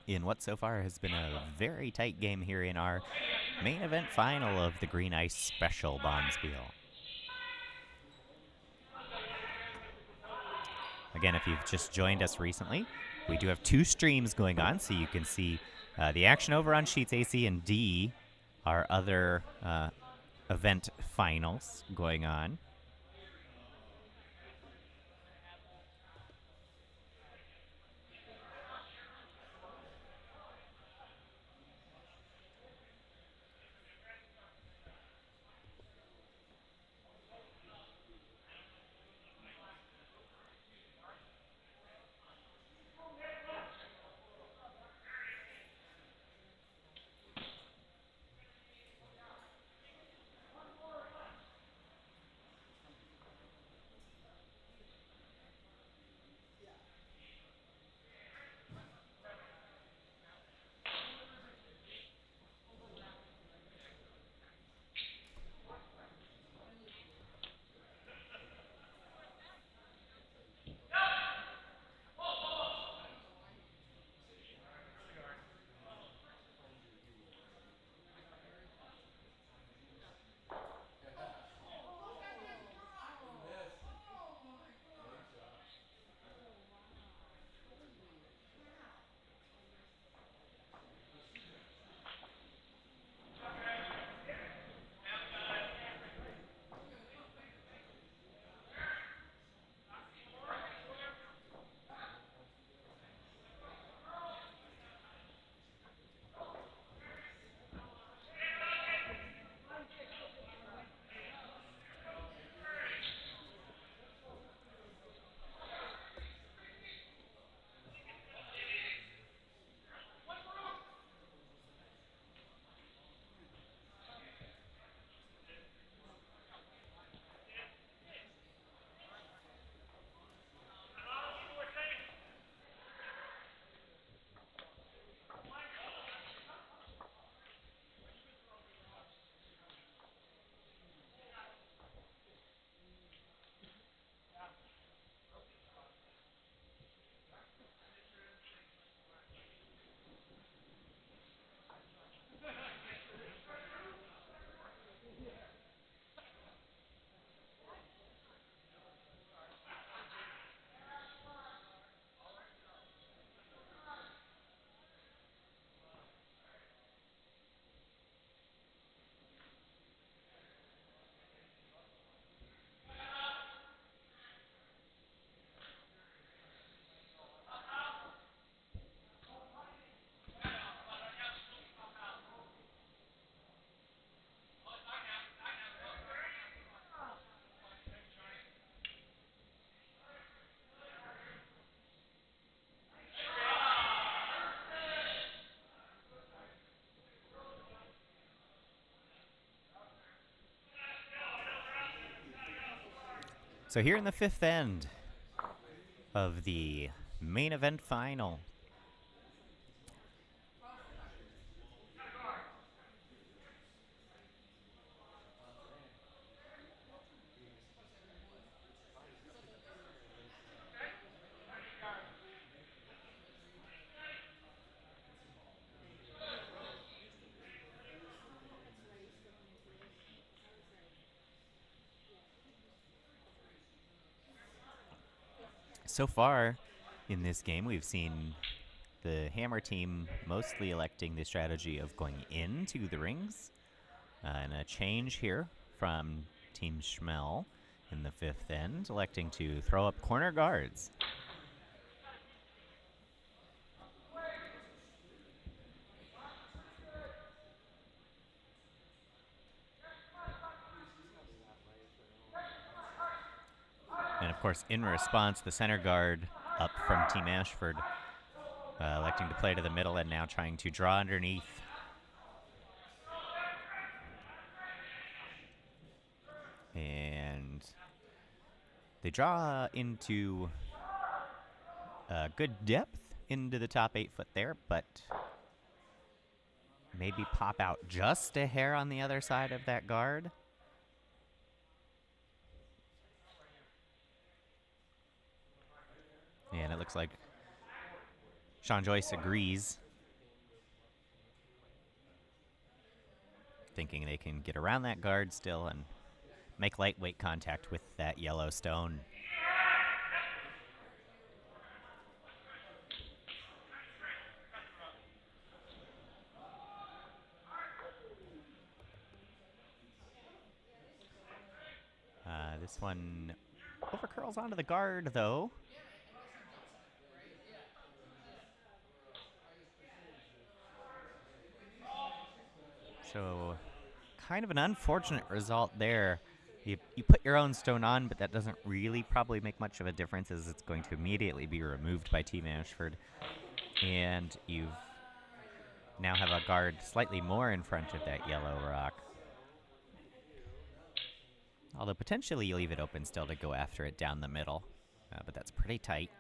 In what so far has been a very tight game here in our main event final of the Green Ice Special Bonspiel. Again, if you've just joined us recently, we do have 2 streams going on, so you can see the action over on Sheets A, C, and D, our other event finals going on. So here in the fifth end of the main event final, so far in this game, we've seen the Hammer team mostly electing the strategy of going into the rings. And a change here from Team Schmel in the fifth end, electing to throw up corner guards. And of course, in response, the center guard up from Team Ashford, electing to play to the middle and now trying to draw underneath. And they draw into good depth into the top 8 foot there, but maybe pop out just a hair on the other side of that guard. And it looks like Sean Joyce agrees, thinking they can get around that guard still and make lightweight contact with that yellow stone. This one overcurls onto the guard, though. So, kind of an unfortunate result there. You put your own stone on, but that doesn't really probably make much of a difference, as it's going to immediately be removed by Team Ashford. And you now have a guard slightly more in front of that yellow rock. Although potentially you leave it open still to go after it down the middle. But that's pretty tight.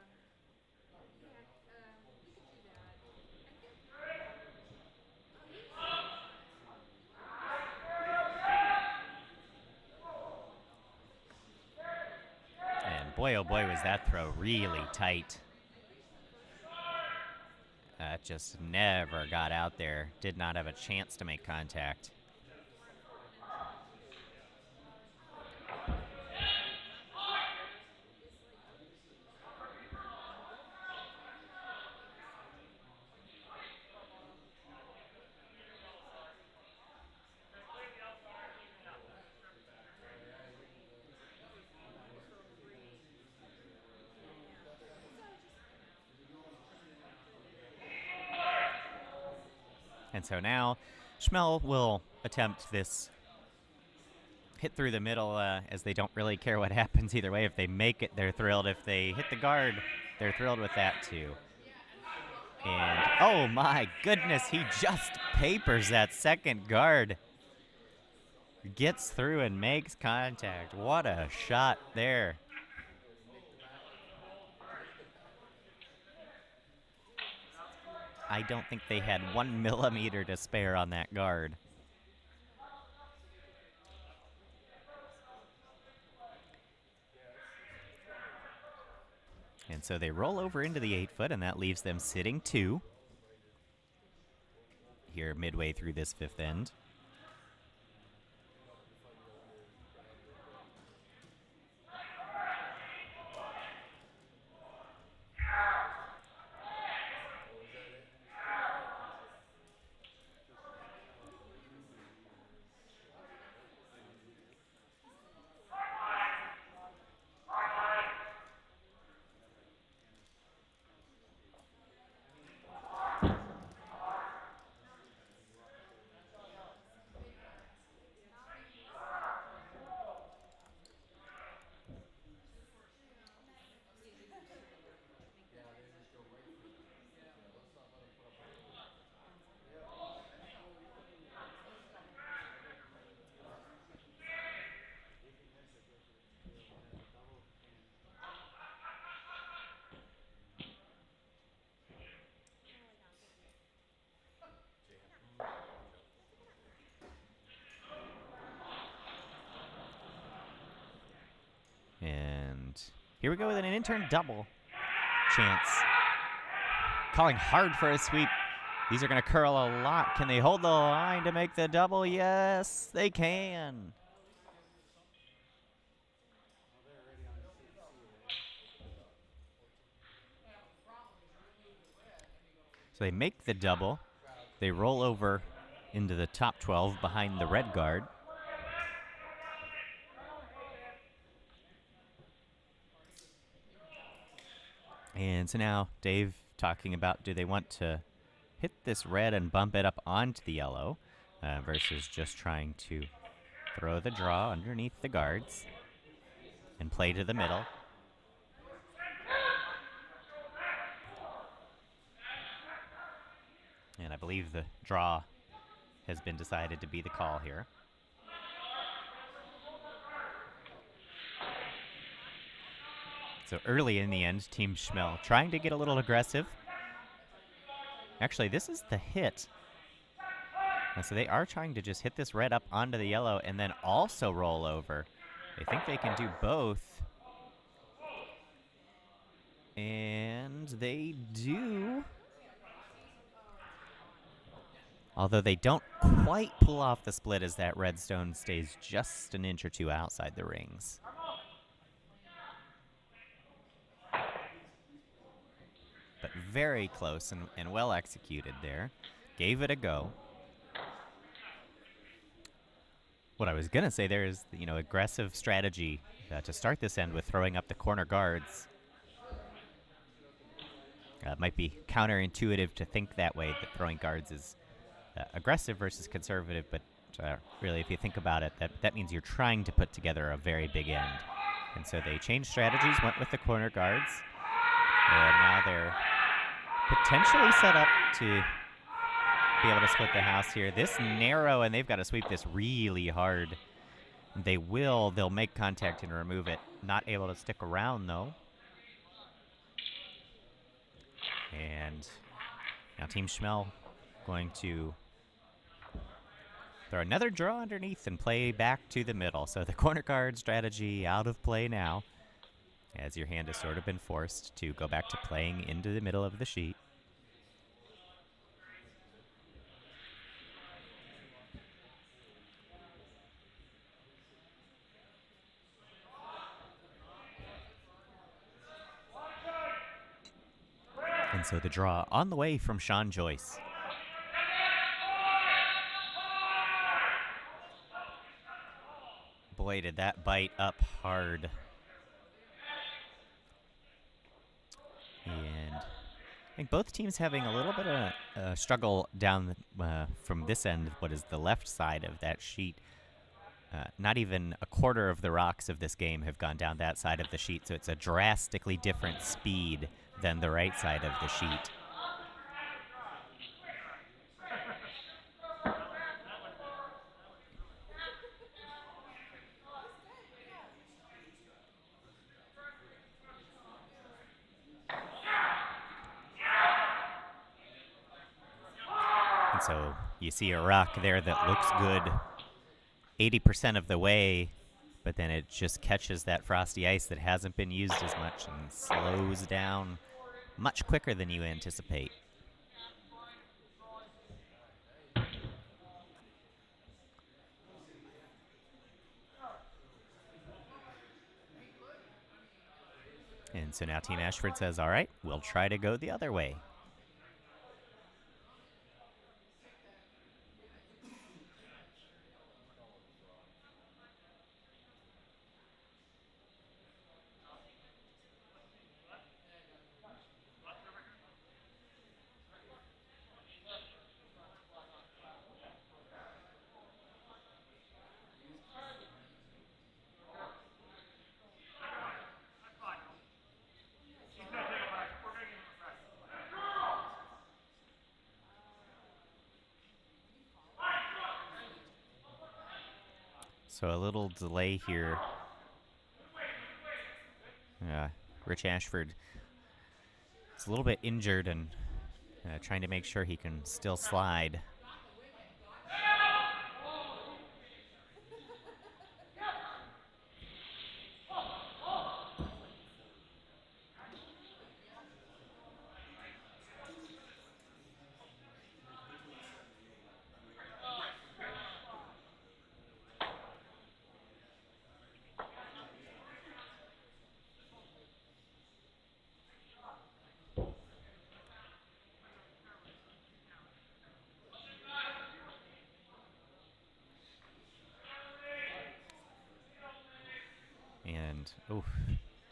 And boy, oh boy, was that throw really tight. That just never got out there. Did not have a chance to make contact. And so now Schmel will attempt this hit through the middle, as they don't really care what happens either way. If they make it, they're thrilled. If they hit the guard, they're thrilled with that too. And oh my goodness, he just papers that second guard. Gets through and makes contact. What a shot there. I don't think they had 1 millimeter to spare on that guard. And so they roll over into the 8 foot, and that leaves them sitting 2 here midway through this fifth end. Here we go with an in-turn double. Chance. Calling hard for a sweep. These are going to curl a lot. Can they hold the line to make the double? Yes, they can. So they make the double. They roll over into the top 12 behind the red guard. And so now Dave talking about, do they want to hit this red and bump it up onto the yellow versus just trying to throw the draw underneath the guards and play to the middle. And I believe the draw has been decided to be the call here. So early in the end, Team Schmel trying to get a little aggressive. Actually, this is the hit. And so they are trying to just hit this red up onto the yellow and then also roll over. They think they can do both. And they do. Although they don't quite pull off the split as that redstone stays just an inch or two outside the rings. But very close and well executed there. Gave it a go. What I was going to say there is, aggressive strategy to start this end with throwing up the corner guards. It might be counterintuitive to think that way, that throwing guards is aggressive versus conservative, but really if you think about it, that means you're trying to put together a very big end. And so they changed strategies, went with the corner guards, and now they're potentially set up to be able to split the house here. This narrow, and they've got to sweep this really hard. They'll make contact and remove it. Not able to stick around, though. And now Team Schmel going to throw another draw underneath and play back to the middle. So the corner guard strategy out of play now, as your hand has sort of been forced to go back to playing into the middle of the sheet. And so the draw on the way from Sean Joyce. Boy, did that bite up hard. And I think both teams having a little bit of a struggle down from this end, what is the left side of that sheet. Not even a quarter of the rocks of this game have gone down that side of the sheet, so it's a drastically different speed than the right side of the sheet. And so you see a rock there that looks good 80% of the way, but then it just catches that frosty ice that hasn't been used as much and slows down much quicker than you anticipate. And so now Team Ashford says, all right, we'll try to go the other way. So a little delay here. Rich Ashford is a little bit injured and trying to make sure he can still slide. And, oof,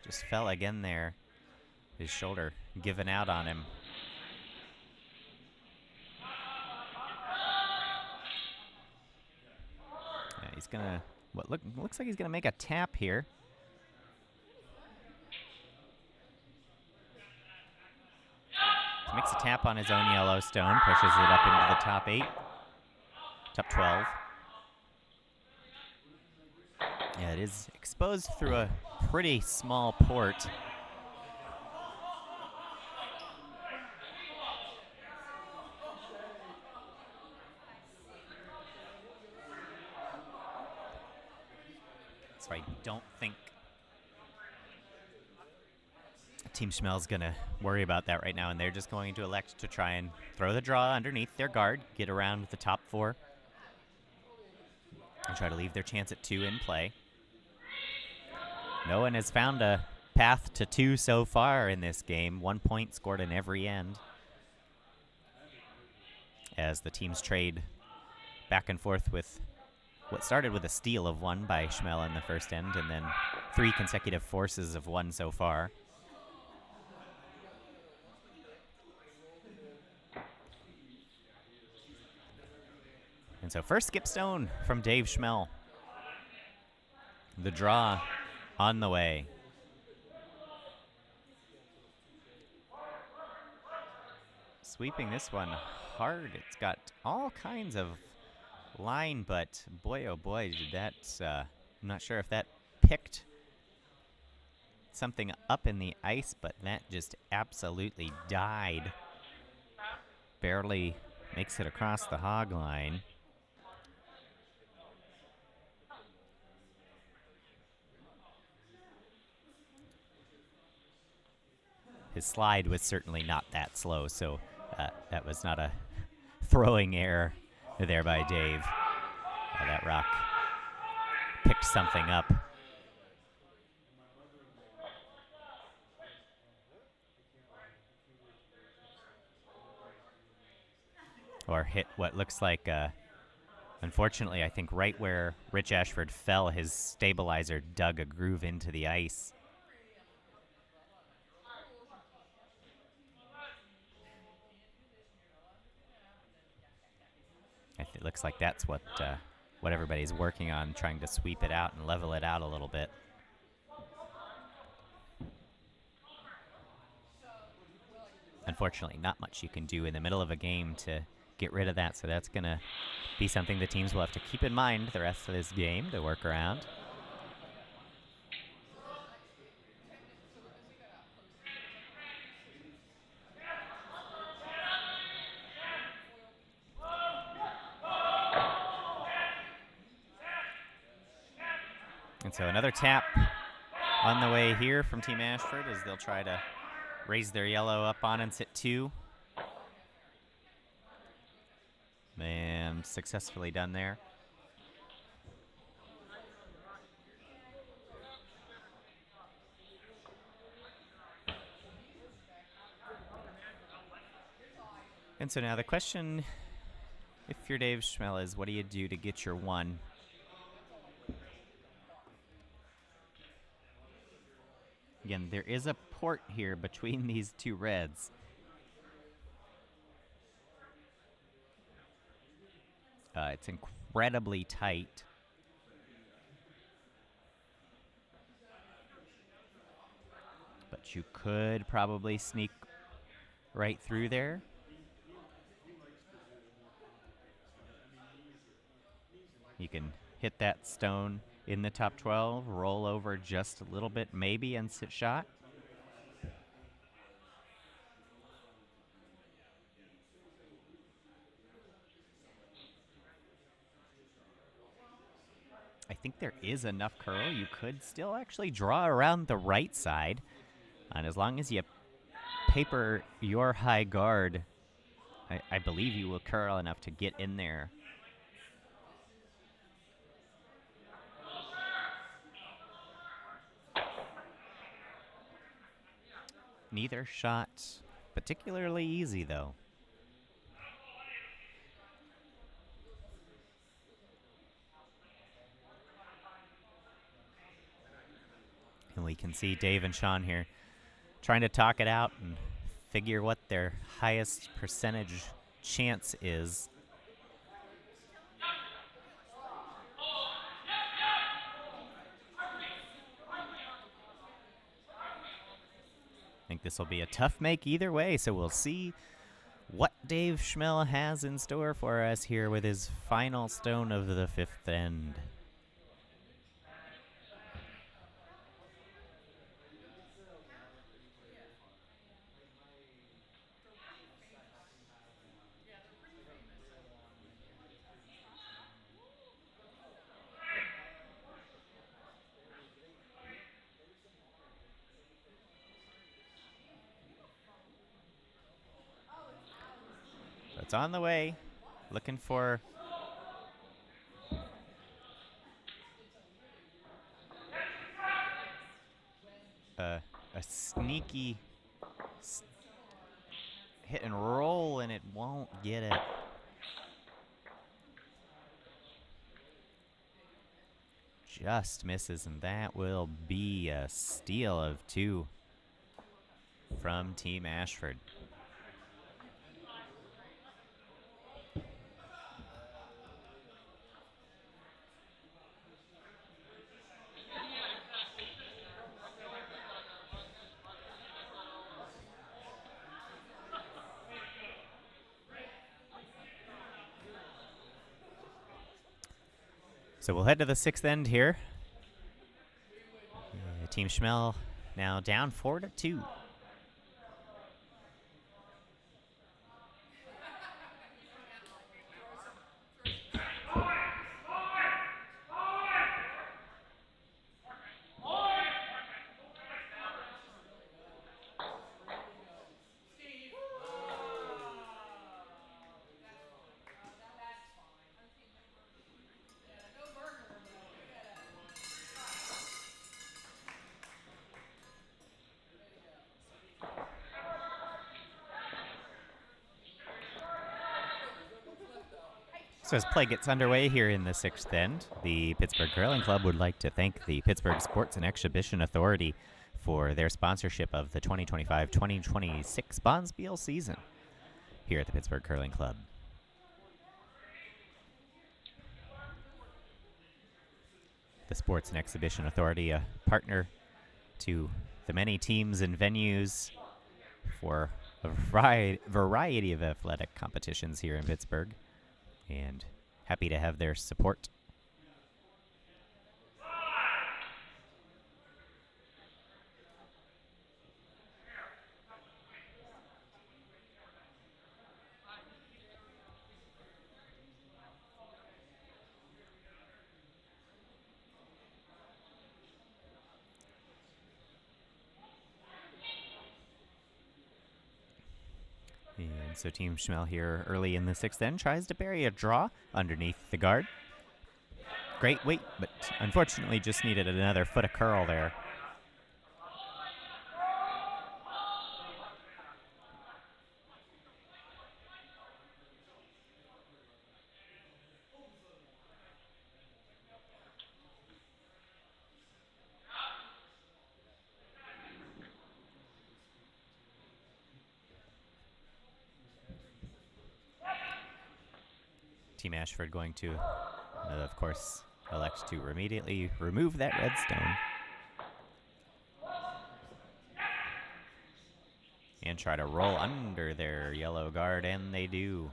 just fell again there. His shoulder giving out on him. Yeah, he's gonna, looks like he's gonna make a tap here. Makes a tap on his own Yellowstone, pushes it up into the top 8, top 12. Yeah, it is exposed through a pretty small port. So I don't think Team Schmel's going to worry about that right now, and they're just going to elect to try and throw the draw underneath their guard, get around with the top 4, and try to leave their chance at 2 in play. No one has found a path to 2 so far in this game. 1 point scored in every end, as the teams trade back and forth with what started with a steal of 1 by Schmel in the first end, and then 3 consecutive forces of 1 so far. And so first skip stone from Dave Schmel. The draw on the way. Sweeping this one hard. It's got all kinds of line, but boy, oh boy, did that, I'm not sure if that picked something up in the ice, but that just absolutely died. Barely makes it across the hog line. His slide was certainly not that slow, so that was not a throwing error there by Dave. That rock picked something up. Or hit what looks like, unfortunately, I think right where Rich Ashford fell, his stabilizer dug a groove into the ice. It looks like that's what everybody's working on, trying to sweep it out and level it out a little bit. Unfortunately, not much you can do in the middle of a game to get rid of that, so that's going to be something the teams will have to keep in mind the rest of this game to work around. And so another tap on the way here from Team Ashford as they'll try to raise their yellow up on and sit 2. And successfully done there. And so now the question, if you're Dave Schmel, is what do you do to get your 1? Again, there is a port here between these 2 reds. It's incredibly tight. But you could probably sneak right through there. You can hit that stone in the top 12, roll over just a little bit maybe, and sit shot. I think there is enough curl. You could still actually draw around the right side. And as long as you paper your high guard, I believe you will curl enough to get in there. Neither shot particularly easy, though. We can see Dave and Sean here trying to talk it out and figure what their highest percentage chance is. I think this will be a tough make either way, so we'll see what Dave Schmel has in store for us here with his final stone of the fifth end. It's on the way, looking for a sneaky hit and roll, and it won't get it. Just misses, and that will be a steal of 2 from Team Ashford. So we'll head to the sixth end here. Team Schmel now down 4-2. So as play gets underway here in the sixth end, the Pittsburgh Curling Club would like to thank the Pittsburgh Sports and Exhibition Authority for their sponsorship of the 2025-2026 Bon Spiel season here at the Pittsburgh Curling Club. The Sports and Exhibition Authority, a partner to the many teams and venues for a variety of athletic competitions here in Pittsburgh, and happy to have their support. And so Team Schmel here early in the sixth end tries to bury a draw underneath the guard. Great weight, but unfortunately just needed another foot of curl there. Team Ashford going to, of course, elect to immediately remove that red stone and try to roll under their yellow guard, and they do.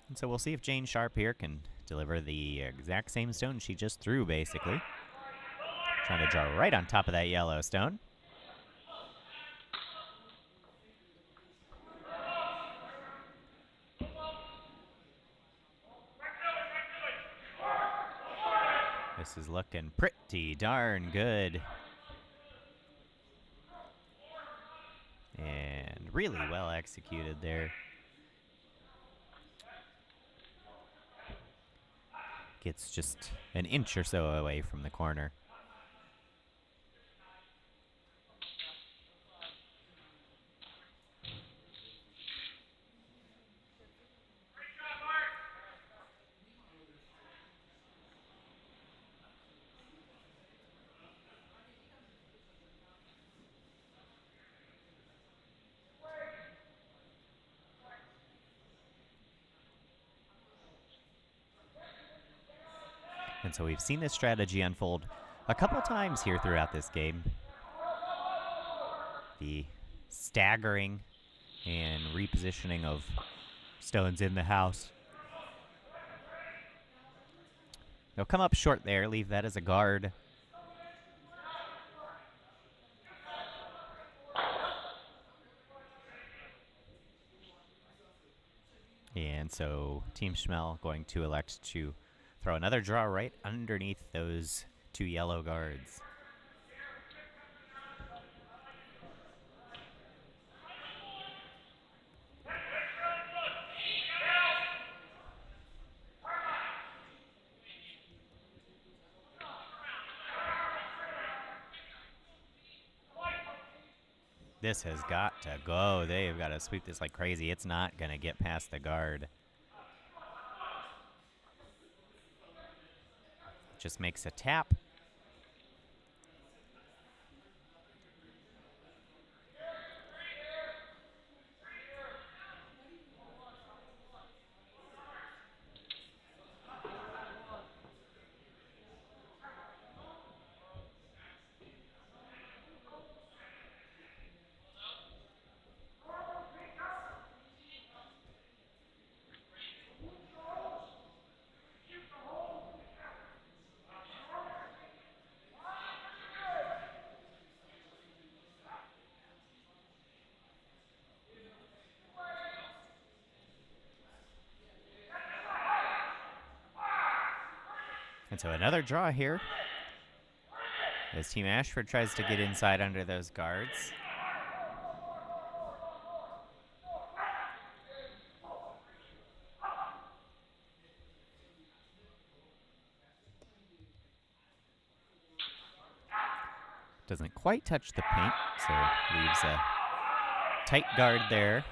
And so we'll see if Jane Sharp here can deliver the exact same stone she just threw, basically. Trying to draw right on top of that yellow stone. This is looking pretty darn good. And really well executed there. gets just an inch or so away from the corner. And so we've seen this strategy unfold a couple times here throughout this game. The staggering and repositioning of stones in the house. They'll come up short there, leave that as a guard. And so Team Schmel going to elect to throw another draw right underneath those two yellow guards. This has got to go. They've got to sweep this like crazy. It's not going to get past the guard. Just makes a tap. And so another draw here as Team Ashford tries to get inside under those guards. Doesn't quite touch the paint, so leaves a tight guard there.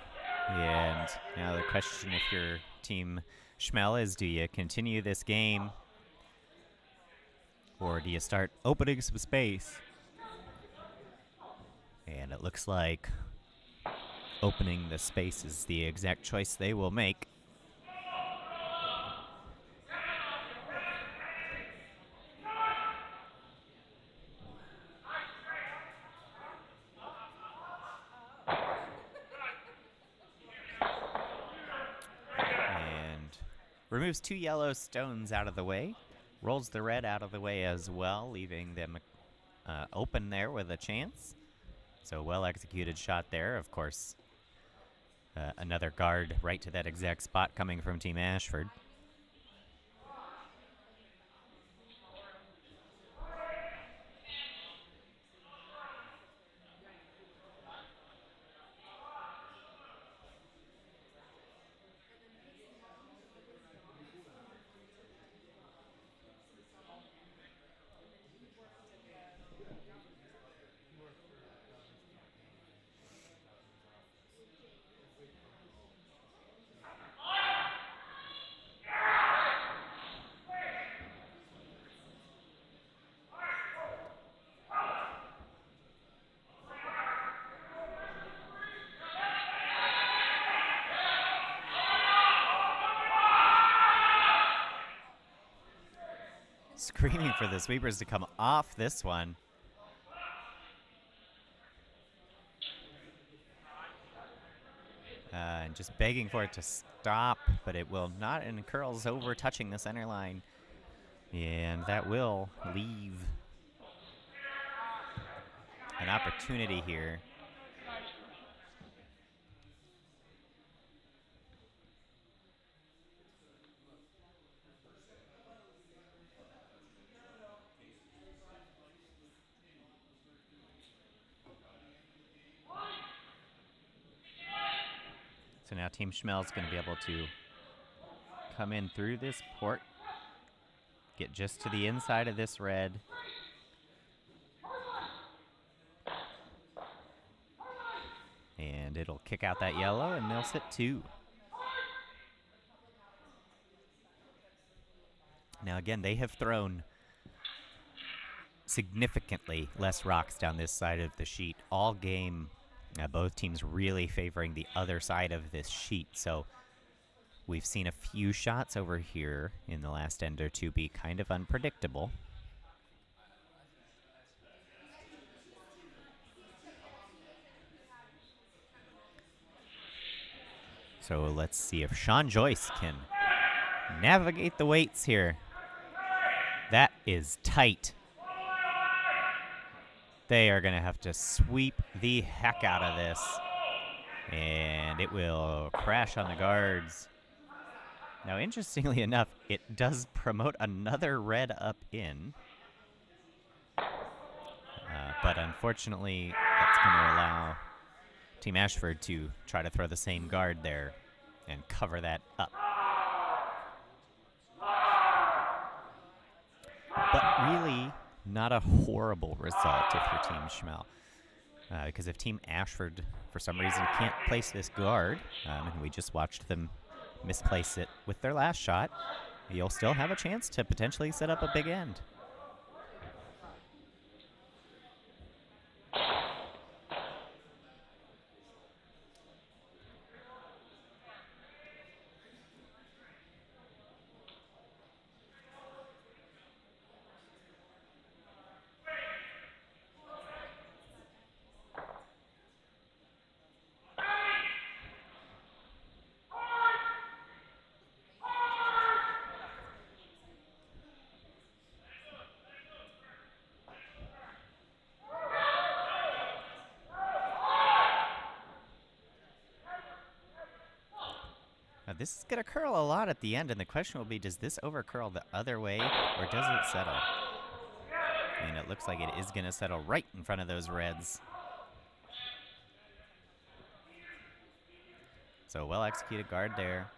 And now the question if you're Team Schmel is, do you continue this game? Or do you start opening some space? And it looks like opening the space is the exact choice they will make. And removes two yellow stones out of the way. Rolls the red out of the way as well, leaving them open there with a chance. So well-executed shot there. Of course, another guard right to that exact spot coming from Team Ashford. Screaming for the sweepers to come off this one. And just begging for it to stop, but it will not, and curls over, touching the center line. And that will leave an opportunity here. So now Team Schmel's going to be able to come in through this port. get just to the inside of this red. And it'll kick out that yellow, and they'll sit 2. Now, again, they have thrown significantly less rocks down this side of the sheet all game. Both teams really favoring the other side of this sheet. So we've seen a few shots over here in the last end or two be kind of unpredictable. So let's see if Sean Joyce can navigate the weights here. That is tight. They are going to have to sweep the heck out of this. And it will crash on the guards. Now, interestingly enough, it does promote another red up in. But unfortunately, that's going to allow Team Ashford to try to throw the same guard there and cover that up. But really, not a horrible result if you're Team Schmel. Because if Team Ashford, for some reason, can't place this guard, and we just watched them misplace it with their last shot, you'll still have a chance to potentially set up a big end. This is going to curl a lot at the end, and the question will be, does this overcurl the other way, or does it settle? And it looks like it is going to settle right in front of those reds. So well-executed guard there.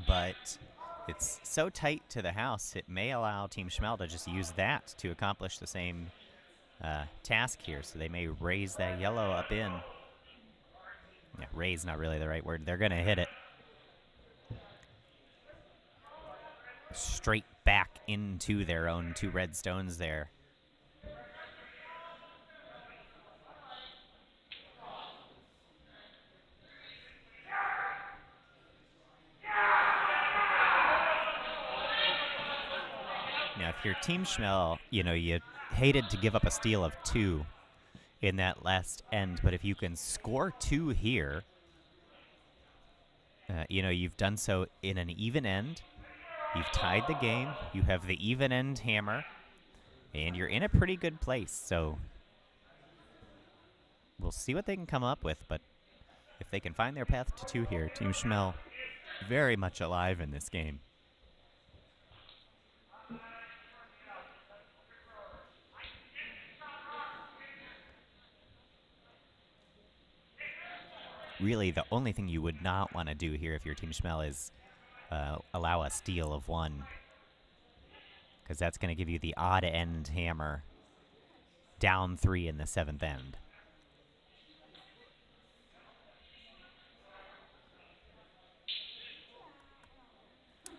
But it's so tight to the house, it may allow Team Schmel to just use that to accomplish the same task here. So they may raise that yellow up in. Yeah, raise not really the right word. They're going to hit it straight back into their own 2 red stones there. Now, if you're Team Schmel, you hated to give up a steal of 2 in that last end, but if you can score 2 here, you've done so in an even end. You've tied the game. You have the even end hammer, and you're in a pretty good place. So we'll see what they can come up with, but if they can find their path to 2 here, Team Schmel very much alive in this game. Really, the only thing you would not want to do here if you're Team Schmel is allow a steal of 1. Because that's going to give you the odd end hammer down 3 in the 7th end.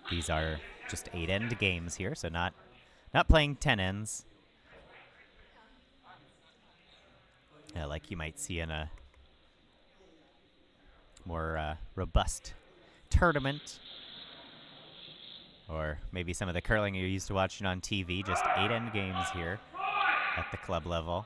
These are just 8 end games here, so not playing 10 ends. Like you might see in a more robust tournament, or maybe some of the curling you're used to watching on TV. Just 8 end games here at the club level.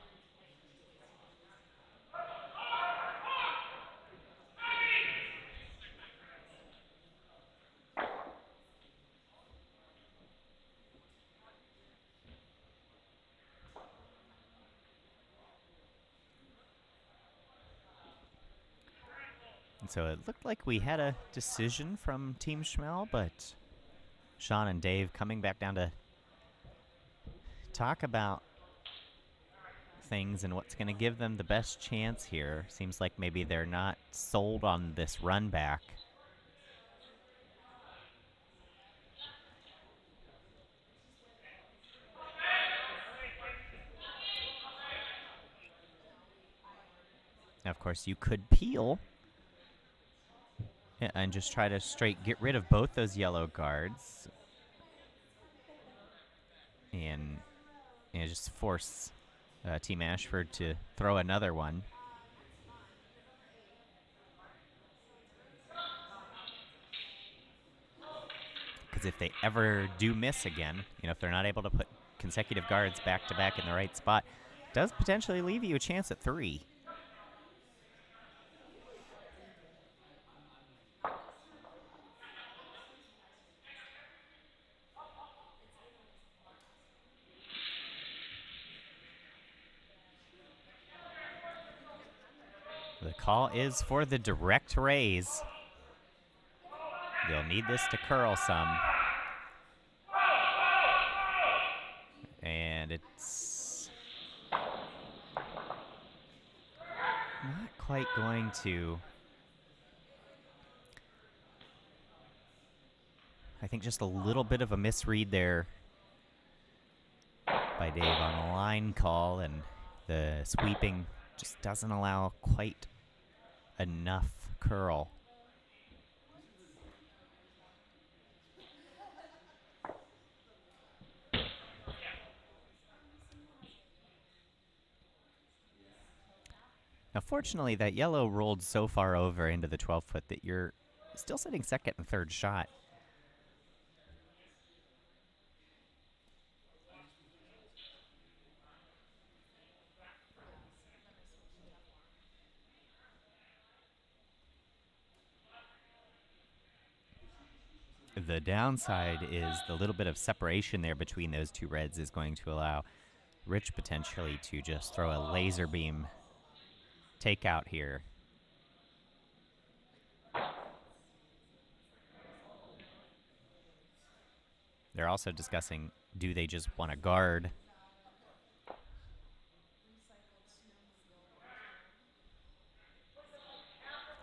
So it looked like we had a decision from Team Schmel, but Sean and Dave coming back down to talk about things and what's going to give them the best chance here. Seems like maybe they're not sold on this run back. Now, of course, you could peel and just try to straight get rid of both those yellow guards and just force Team Ashford to throw another one. Because if they ever do miss again, if they're not able to put consecutive guards back to back in the right spot, it does potentially leave you a chance at 3. The call is for the direct raise. They'll need this to curl some. And it's not quite going to. I think just a little bit of a misread there by Dave on a line call, and the sweeping just doesn't allow quite enough curl. Now, fortunately, that yellow rolled so far over into the 12-foot that you're still sitting second and third shot. The downside is the little bit of separation there between those two reds is going to allow Rich potentially to just throw a laser beam takeout here. They're also discussing, do they just want to guard?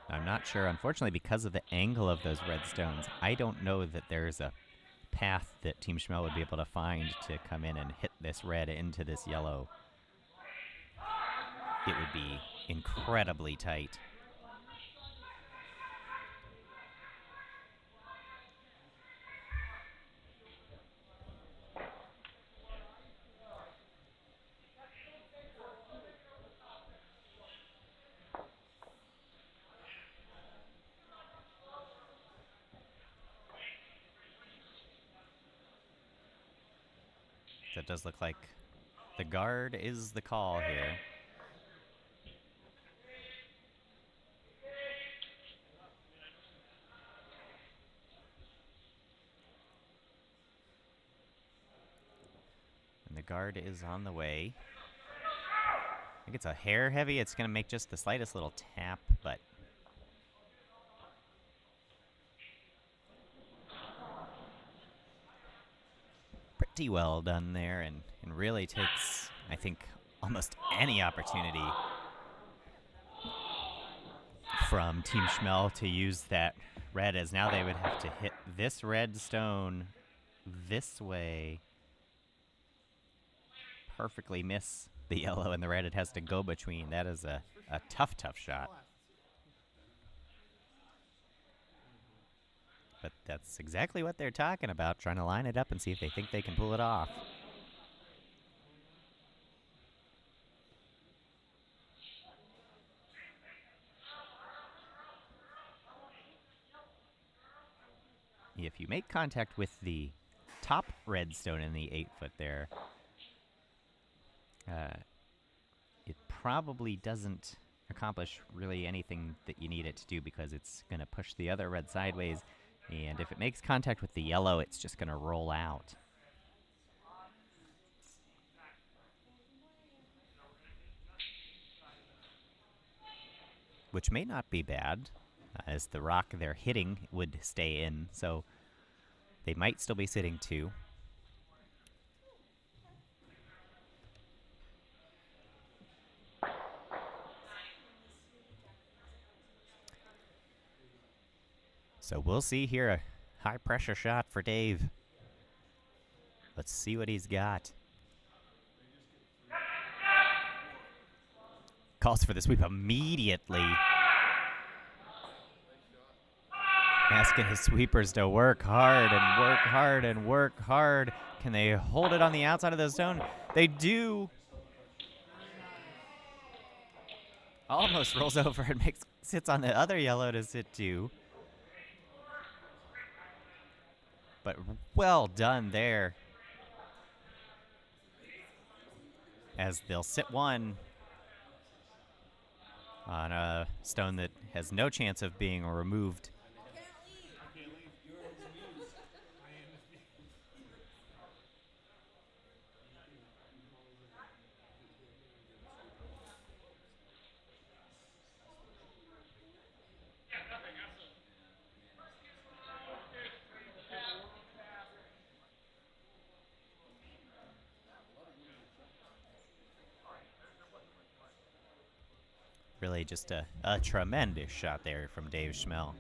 I'm not sure. Unfortunately, because of the angle of those red stones, I don't know that there's a path that Team Schmel would be able to find to come in and hit this red into this yellow. It would be incredibly tight. That does look like the guard is the call here. And the guard is on the way. I think it's a hair heavy. It's going to make just the slightest little tap, but pretty well done there, and really takes, I think, almost any opportunity from Team Schmel to use that red, as now they would have to hit this red stone this way, perfectly miss the yellow and the red it has to go between. That is a tough shot. But that's exactly what they're talking about, trying to line it up and see if they think they can pull it off. If you make contact with the top red stone in the 8-foot there, it probably doesn't accomplish really anything that you need it to do, because it's going to push the other red sideways, and if it makes contact with the yellow, it's just going to roll out. Which may not be bad, as the rock they're hitting would stay in, so they might still be sitting 2. So we'll see here, a high pressure shot for Dave. Let's see what he's got. calls for the sweep immediately. Asking his sweepers to work hard and work hard and work hard. Can they hold it on the outside of the zone? They do. Almost rolls over and sits on the other yellow to sit two. But well done there. As they'll sit one on a stone that has no chance of being removed. Really just a tremendous shot there from Dave Schmel.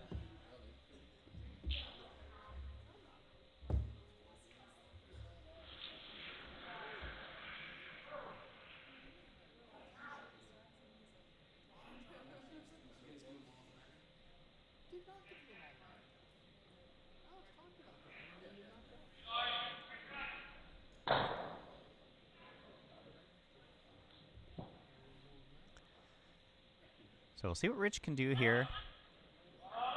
So we'll see what Rich can do here.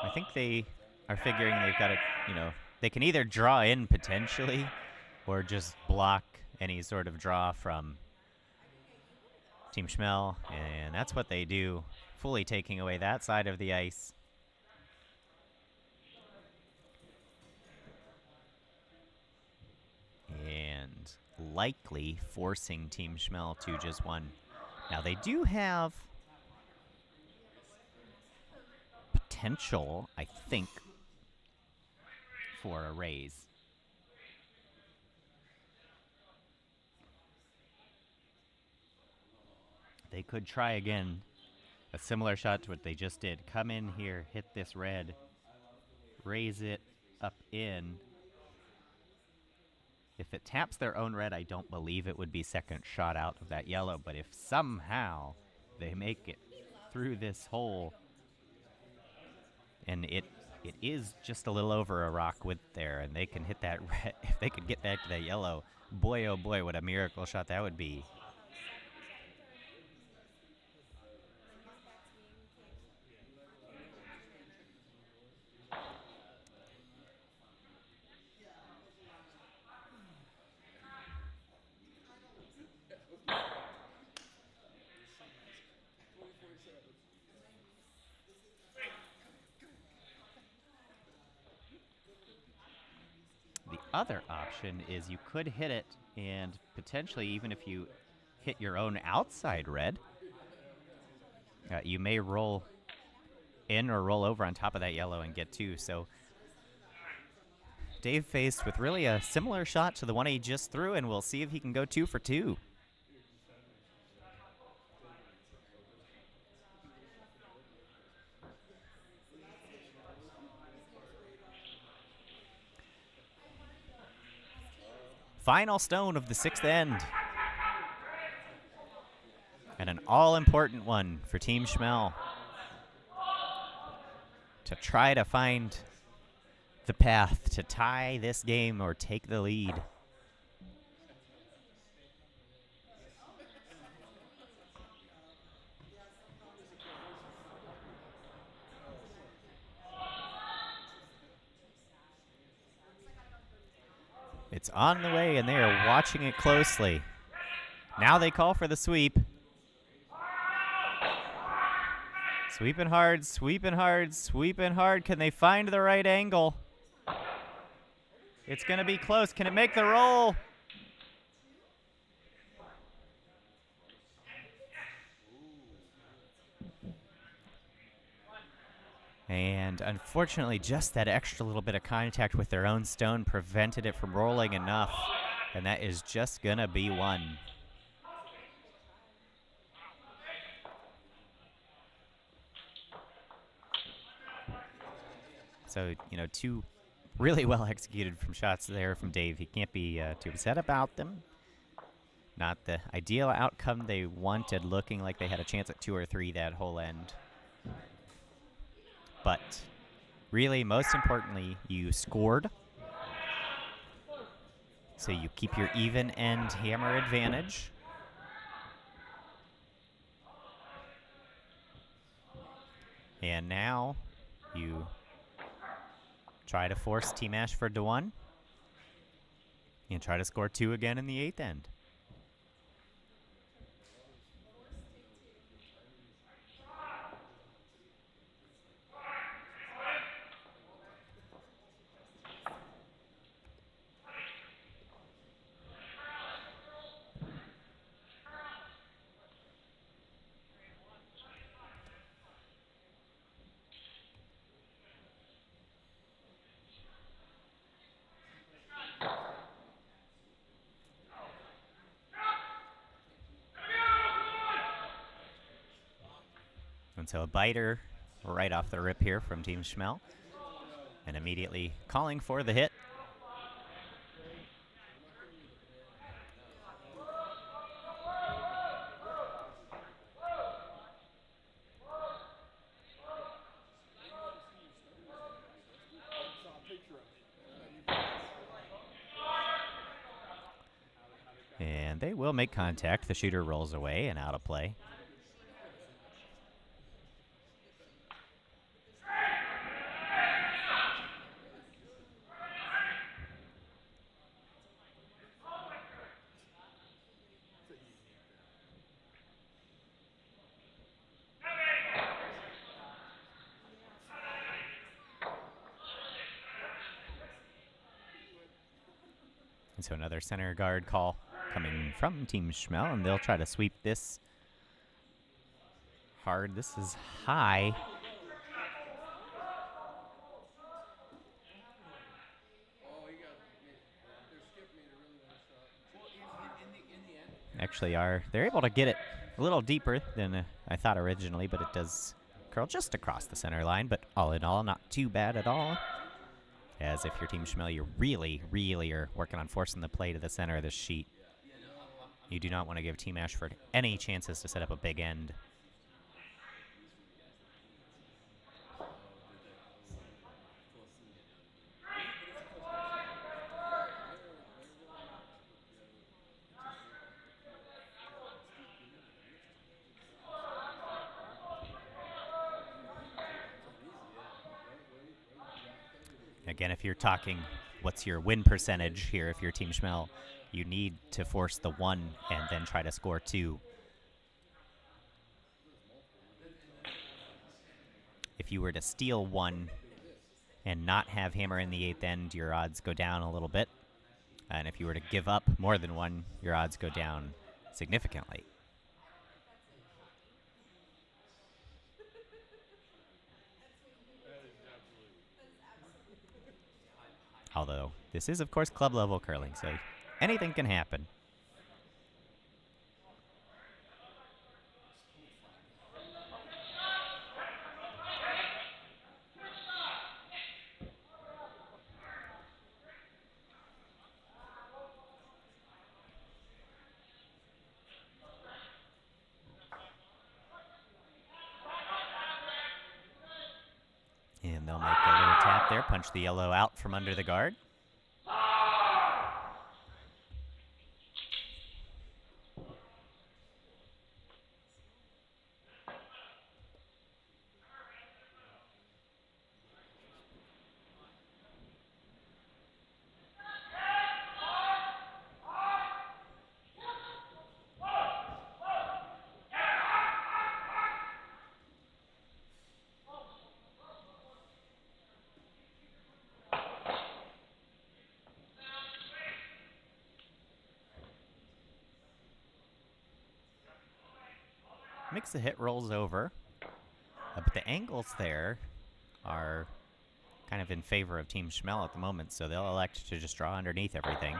I think they are figuring they've got to, they can either draw in potentially or just block any sort of draw from Team Schmel. And that's what they do, fully taking away that side of the ice. And likely forcing Team Schmel to just one. Now they do have potential, I think, for a raise. They could try again. A similar shot to what they just did. Come in here, hit this red, raise it up in. If it taps their own red, I don't believe it would be second shot out of that yellow. But if somehow they make it through this hole, and it is just a little over a rock width there, and they can hit that red. If they could get back to that yellow, boy, oh boy, what a miracle shot that would be. The other option is you could hit it, and potentially even if you hit your own outside red, you may roll in or roll over on top of that yellow and get two. So Dave faced with really a similar shot to the one he just threw, and we'll see if he can go 2 for 2. Final stone of the 6th end. And an all-important one for Team Schmel to try to find the path to tie this game or take the lead. It's on the way, and they are watching it closely. Now they call for the sweep. Sweeping hard, sweeping hard, sweeping hard. Can they find the right angle? It's going to be close. Can it make the roll? And unfortunately, just that extra little bit of contact with their own stone prevented it from rolling enough. And that is just going to be one. So, two really well executed from shots there from Dave. He can't be too upset about them. Not the ideal outcome they wanted, looking like they had a chance at 2 or 3 that whole end. But really, most importantly, you scored. So you keep your even end hammer advantage. And now you try to force Team Ashford to 1 and try to score 2 again in the 8th end. And so a biter right off the rip here from Team Schmel. And immediately calling for the hit. And they will make contact. The shooter rolls away and out of play. And so another center guard call coming from Team Schmel, and they'll try to sweep this hard. This is high. Actually they're able to get it a little deeper than I thought originally, but it does curl just across the center line. But all in all, not too bad at all. As if your Team Schmel, you really, really are working on forcing the play to the center of the sheet. You do not want to give Team Ashford any chances to set up a big end. Again, if you're talking what's your win percentage here, if you're Team Schmel, you need to force the 1 and then try to score 2. If you were to steal 1 and not have hammer in the 8th end, your odds go down a little bit. And if you were to give up more than 1, your odds go down significantly. Although, this is, of course, club-level curling, so anything can happen. And they'll make a little tap there, punch the yellow out from under the guard. Makes the hit, rolls over. But the angles there are kind of in favor of Team Schmel at the moment, so they'll elect to just draw underneath everything.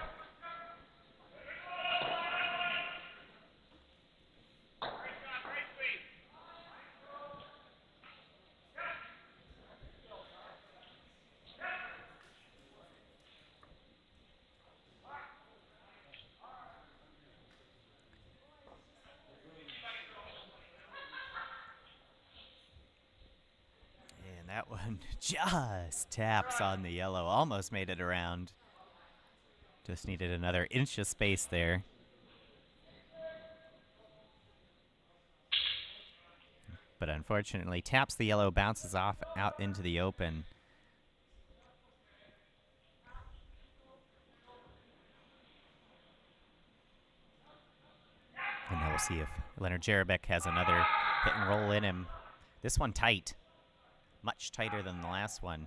that one just taps on the yellow. Almost made it around. Just needed another inch of space there. But unfortunately, taps the yellow, bounces off out into the open. And now we'll see if Leonard Jerebeck has another hit and roll in him. This one tight. Much tighter than the last one.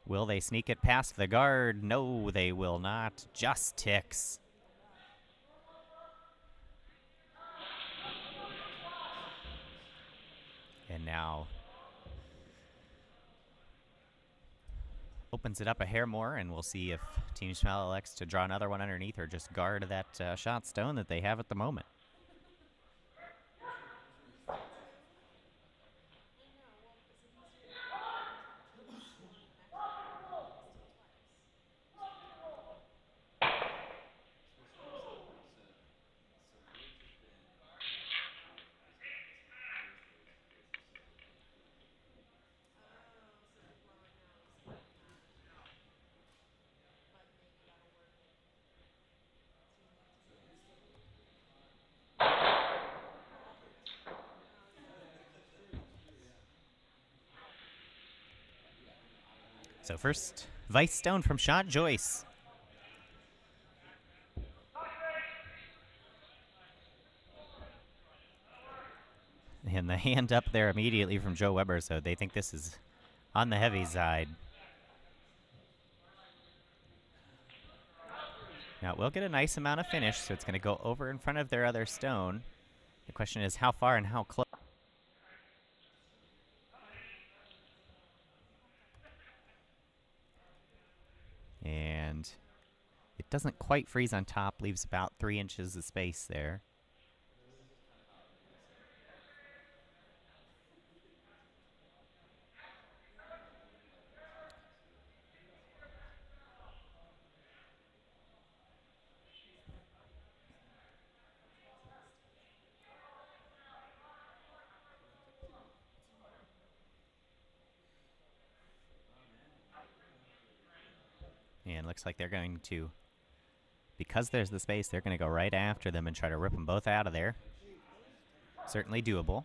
Will they sneak it past the guard? No, they will not. Just ticks. And now opens it up a hair more, and we'll see if Team Spiel elects to draw another one underneath or just guard that shot stone that they have at the moment. So first, Vice Stone from Shot Joyce. And the hand up there immediately from Joe Weber, so they think this is on the heavy side. Now it will get a nice amount of finish, so it's going to go over in front of their other stone. The question is how far and how close. And it doesn't quite freeze on top, leaves about 3 inches of space there. And looks like they're going to, because there's the space, they're going to go right after them and try to rip them both out of there. Certainly doable.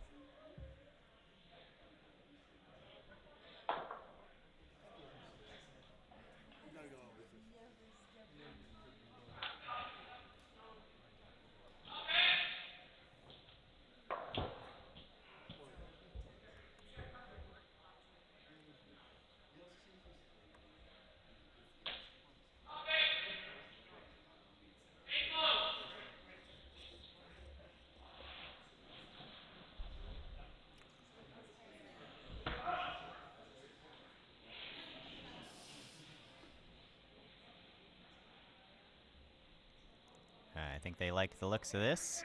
I think they like the looks of this.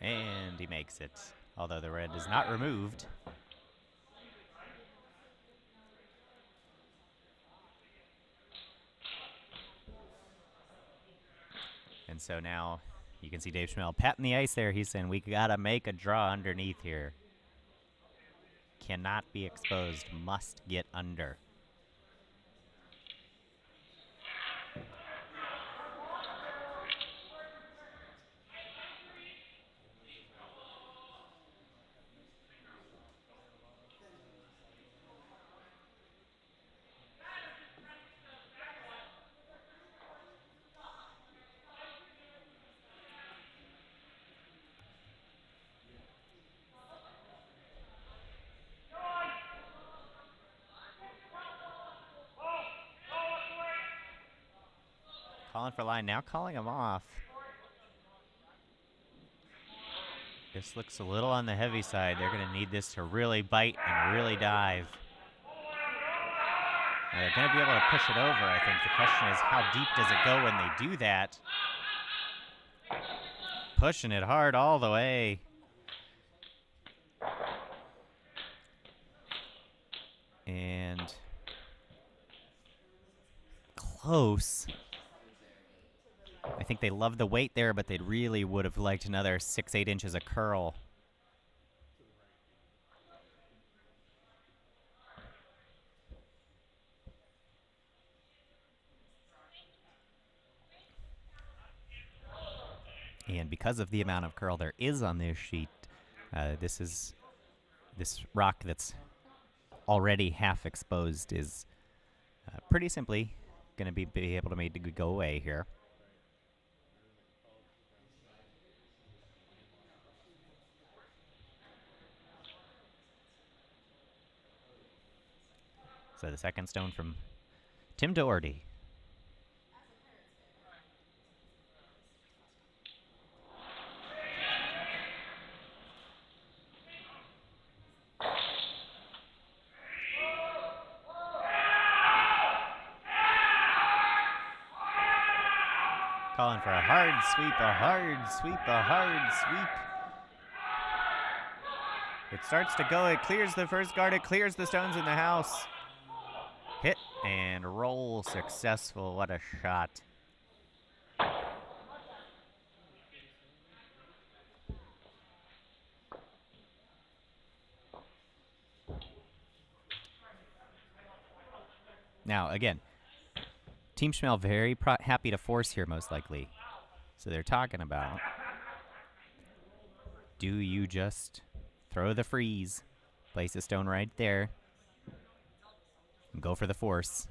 And he makes it, although the red is not removed. And so now you can see Dave Schmel patting the ice there. He's saying, we got to make a draw underneath here. Cannot be exposed, must get under. Calling for line, now calling him off. This looks a little on the heavy side. They're going to need this to really bite and really dive. Now they're going to be able to push it over, I think. The question is, how deep does it go when they do that? Pushing it hard all the way. And close. I think they love the weight there, but they really would have liked another 6-8 inches of curl. And because of the amount of curl there is on this sheet, this rock that's already half exposed is pretty simply going to be able to make it go away here. So the second stone from Tim Doherty. Calling for a hard sweep, a hard sweep, a hard sweep. It starts to go, it clears the first guard, it clears the stones in the house. Hit and roll successful, what a shot. Now, again, Team Schmel very happy to force here, most likely. So they're talking about, do you just throw the freeze, place a stone right there, and go for the force?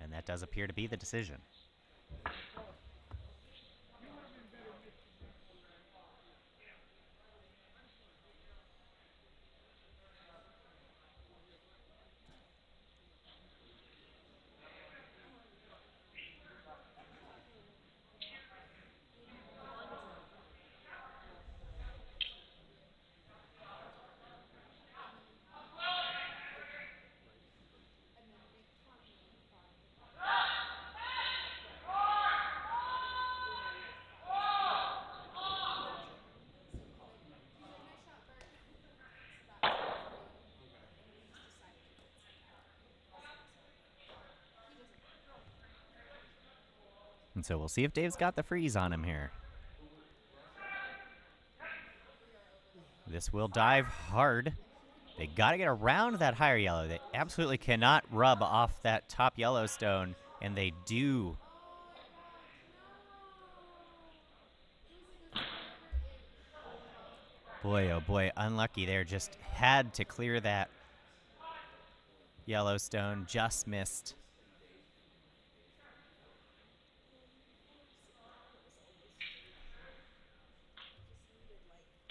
And that does appear to be the decision. And so we'll see if Dave's got the freeze on him here. This will dive hard. They got to get around that higher yellow. They absolutely cannot rub off that top yellow stone, and they do. Boy, oh boy, unlucky there. Just had to clear that yellow stone, just missed.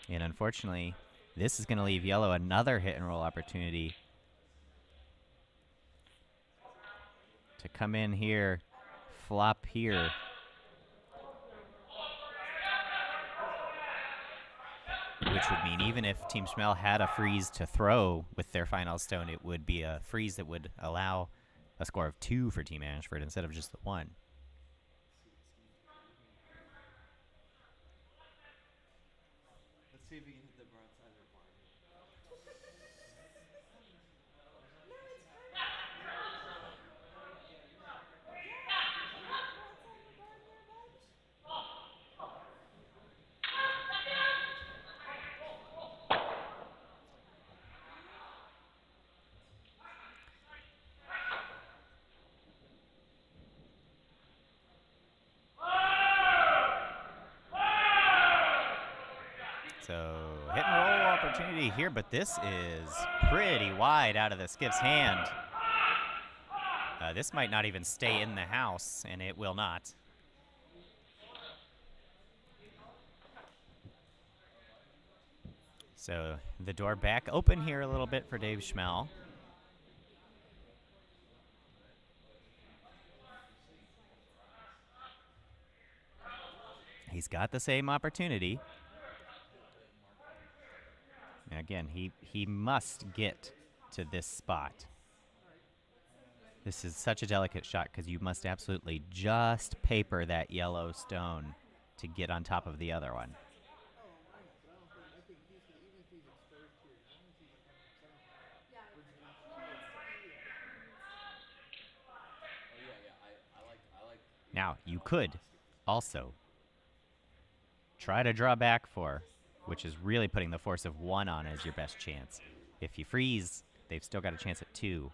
And unfortunately, this is going to leave yellow another hit and roll opportunity to come in here, flop here. Which would mean even if Team Schmel had a freeze to throw with their final stone, it would be a freeze that would allow a score of 2 for Team Ashford instead of just the 1. Let's see if we can hit the broadside of the barn. So hit and roll opportunity here, but this is pretty wide out of the skiff's hand. This might not even stay in the house, and it will not. So the door back open here a little bit for Dave Schmel. He's got the same opportunity. Now again, he must get to this spot. This is such a delicate shot because you must absolutely just paper that yellow stone to get on top of the other one. Now, you could also try to draw back 4, which is really putting the force of 1 on as your best chance. If you freeze they've still got a chance at 2.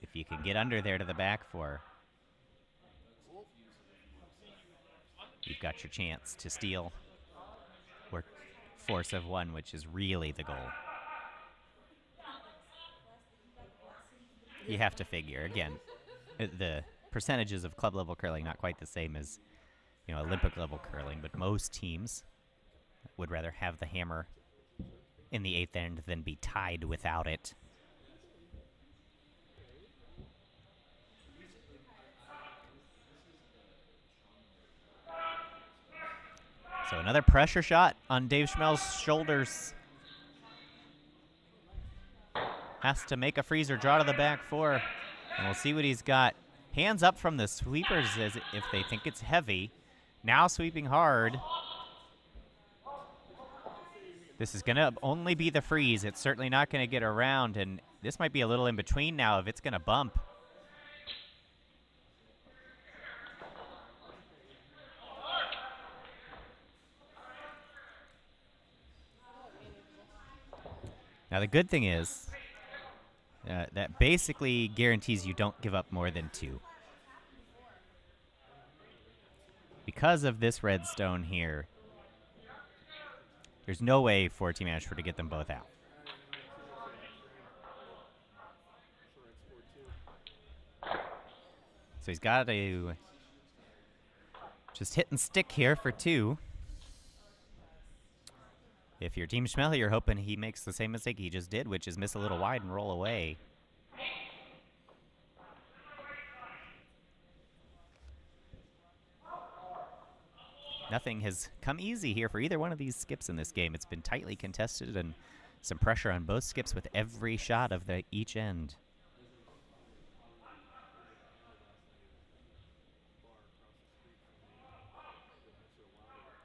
If you can get under there to the back 4, you've got your chance to steal or force of 1, which is really the goal. You have to figure, again, the percentages of club level curling not quite the same as, Olympic level curling, but most teams would rather have the hammer in the 8th end than be tied without it. So another pressure shot on Dave Schmel's shoulders. Has to make a freeze or draw to the back 4. And we'll see what he's got. Hands up from the sweepers as if they think it's heavy. Now sweeping hard. This is going to only be the freeze. It's certainly not going to get around. And this might be a little in between now if it's going to bump. Now the good thing is that basically guarantees you don't give up more than 2. Because of this red stone here, there's no way for Team Ashford to get them both out. So he's got to just hit and stick here for 2. If you're Team Schmel, you're hoping he makes the same mistake he just did, which is miss a little wide and roll away. Nothing has come easy here for either one of these skips in this game. It's been tightly contested and some pressure on both skips with every shot of each end.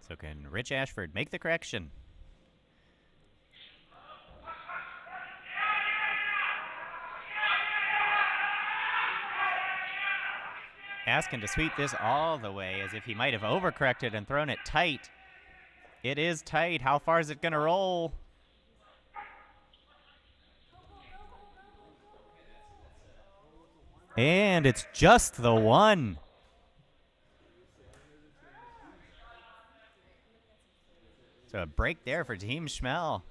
So can Rich Ashford make the correction? Asking to sweep this all the way as if he might have overcorrected and thrown it tight. It is tight. How far is it going to roll? And it's just the 1. So a break there for Team Schmel.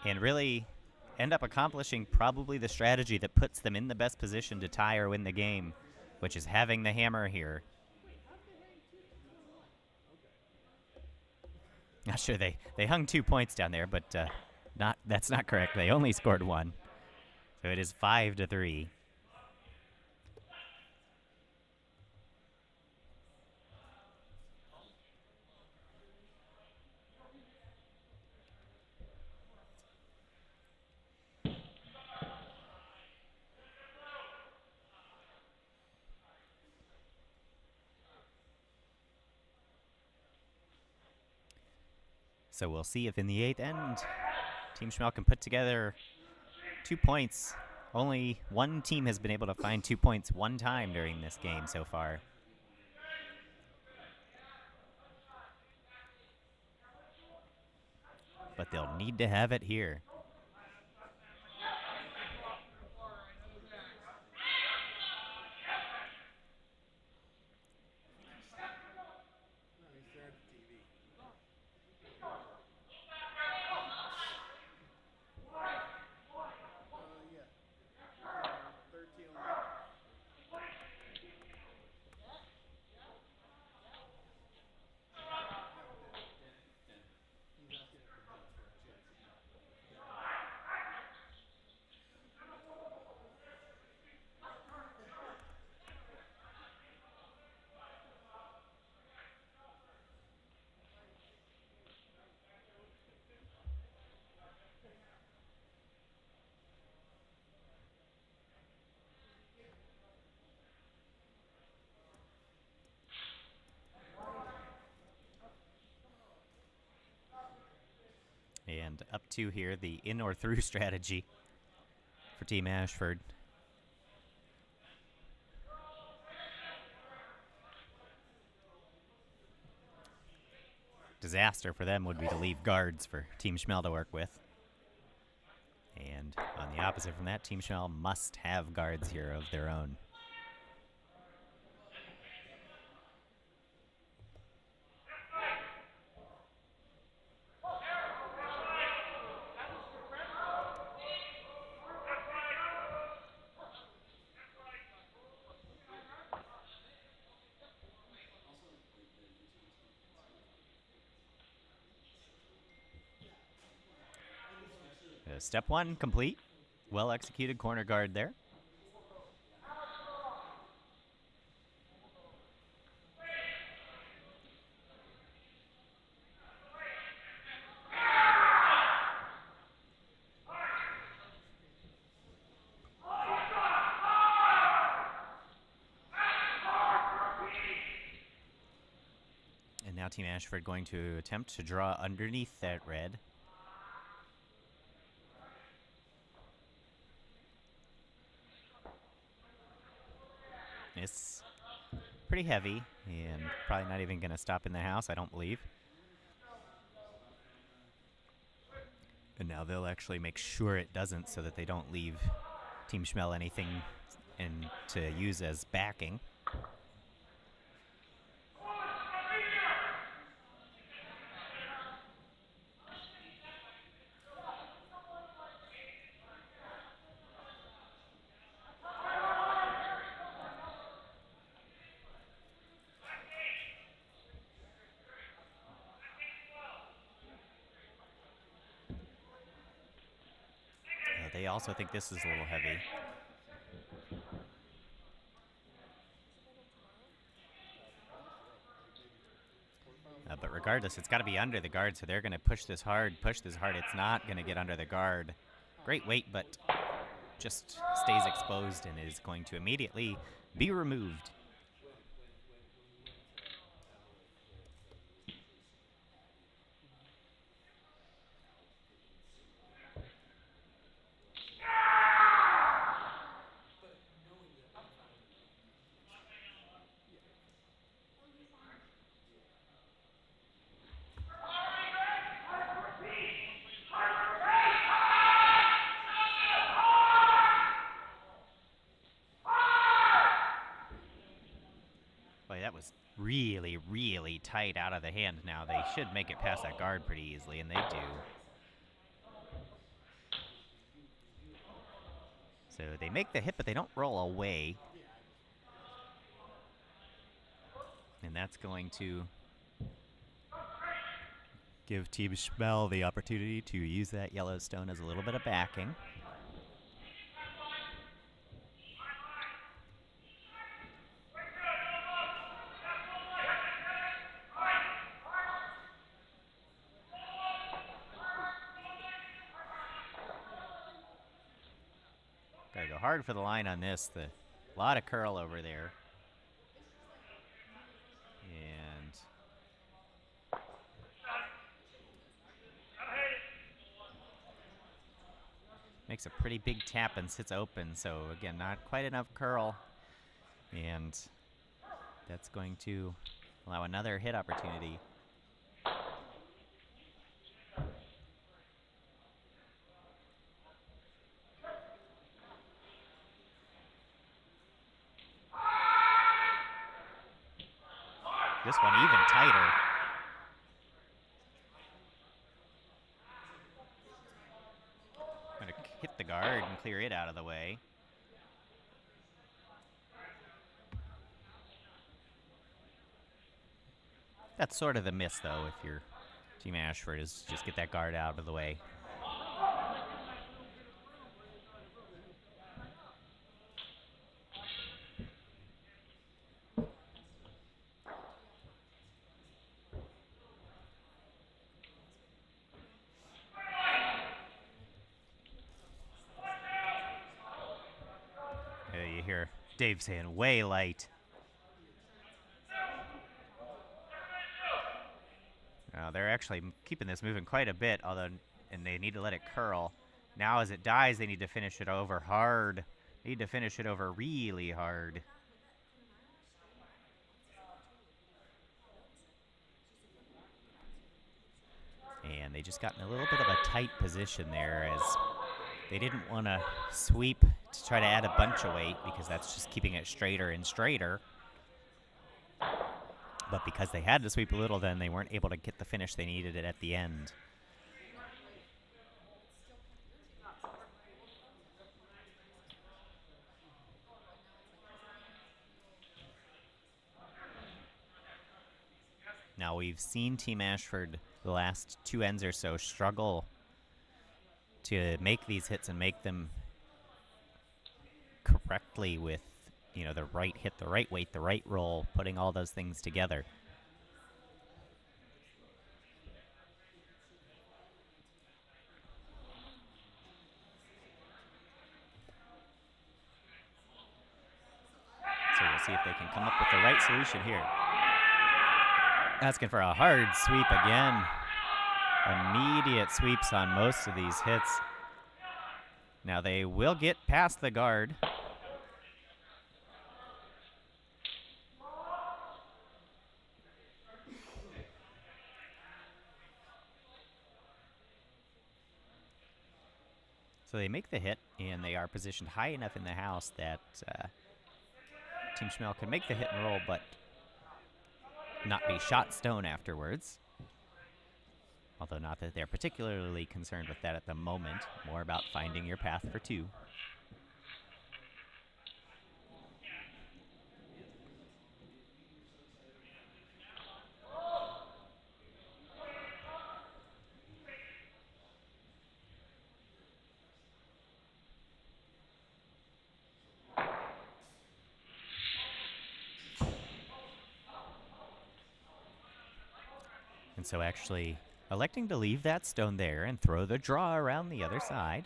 And really end up accomplishing probably the strategy that puts them in the best position to tie or win the game, which is having the hammer here. Not sure they hung 2 points down there, but that's not correct. They only scored 1. So it is 5-3. So we'll see if in the 8th end, Team Schmel can put together 2 points. Only one team has been able to find 2 points one time during this game so far. But they'll need to have it here. And up 2 here, the in or through strategy for Team Ashford. disaster for them would be to leave guards for Team Schmel to work with. And on the opposite from that, Team Schmel must have guards here of their own. Step one complete. Well executed corner guard there. And now Team Ashford going to attempt to draw underneath that red. It's pretty heavy and probably not even going to stop in the house, I don't believe. And now they'll actually make sure it doesn't so that they don't leave Team Schmel anything to use as backing. They also think this is a little heavy. But regardless, it's got to be under the guard, so they're going to push this hard. It's not going to get under the guard. Great weight, but just stays exposed and is going to immediately be removed. That was really, really tight out of the hand now. They should make it past that guard pretty easily, and they do. So they make the hit, but they don't roll away. And that's going to give Team Schmel the opportunity to use that Yellowstone as a little bit of backing. Gotta go hard for the line on this. A lot of curl over there. And makes a pretty big tap and sits open. So again, not quite enough curl. And that's going to allow another hit opportunity. This one even tighter. Gonna hit the guard and clear it out of the way. That's sort of the miss, though, if your Team Ashford is just get that guard out of the way. You hear Dave saying, way light. They're actually keeping this moving quite a bit, and they need to let it curl. Now as it dies, they need to finish it over hard. They need to finish it over really hard. And they just got in a little bit of a tight position there as they didn't want to sweep to try to add a bunch of weight because that's just keeping it straighter and straighter. But because they had to sweep a little, then they weren't able to get the finish they needed it at the end. Now we've seen Team Ashford the last 2 ends or so struggle to make these hits and make them correctly with, you know, the right hit, the right weight, the right roll, putting all those things together. So we'll see if they can come up with the right solution here. Asking for a hard sweep again. Immediate sweeps on most of these hits. Now they will get past the guard. So they make the hit, and they are positioned high enough in the house that Team Schmel can make the hit and roll, but not be shot stone afterwards. Although not that they're particularly concerned with that at the moment. More about finding your path for 2. And so actually electing to leave that stone there and throw the draw around the other side.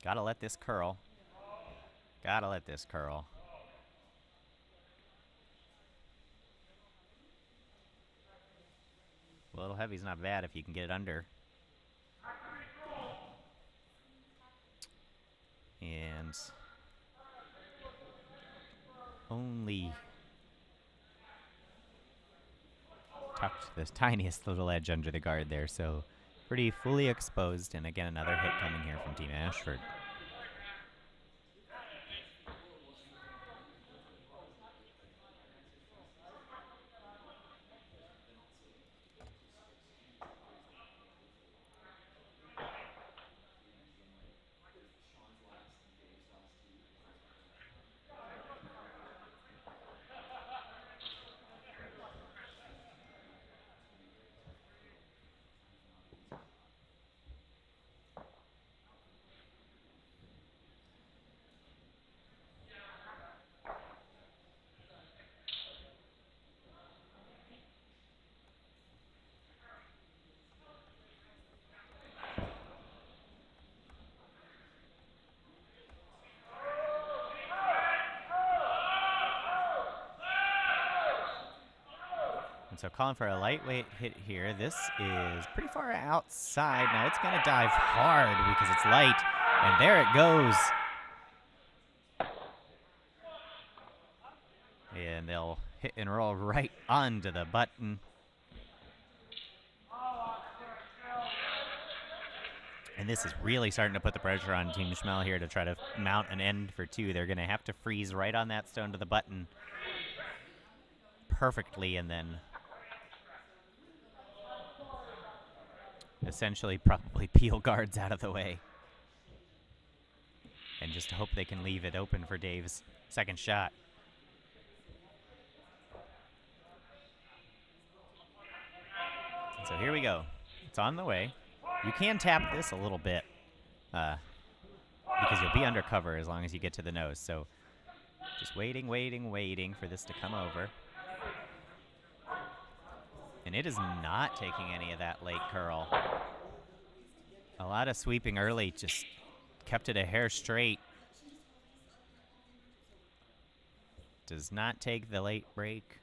Gotta let this curl. Gotta let this curl. A little heavy's not bad if you can get it under. And only tucked the tiniest little edge under the guard there, so pretty fully exposed. And again, another hit coming here from Team Ashford. And so calling for a lightweight hit here. This is pretty far outside. Now it's going to dive hard because it's light. And there it goes. And they'll hit and roll right onto the button. And this is really starting to put the pressure on Team Schmel here to try to mount an end for 2. They're going to have to freeze right on that stone to the button perfectly, and then essentially probably peel guards out of the way. And just hope they can leave it open for Dave's second shot. And so here we go. It's on the way. You can tap this a little bit because you'll be under cover as long as you get to the nose. So just waiting for this to come over. And it is not taking any of that late curl. A lot of sweeping early, just kept it a hair straight. Does not take the late break.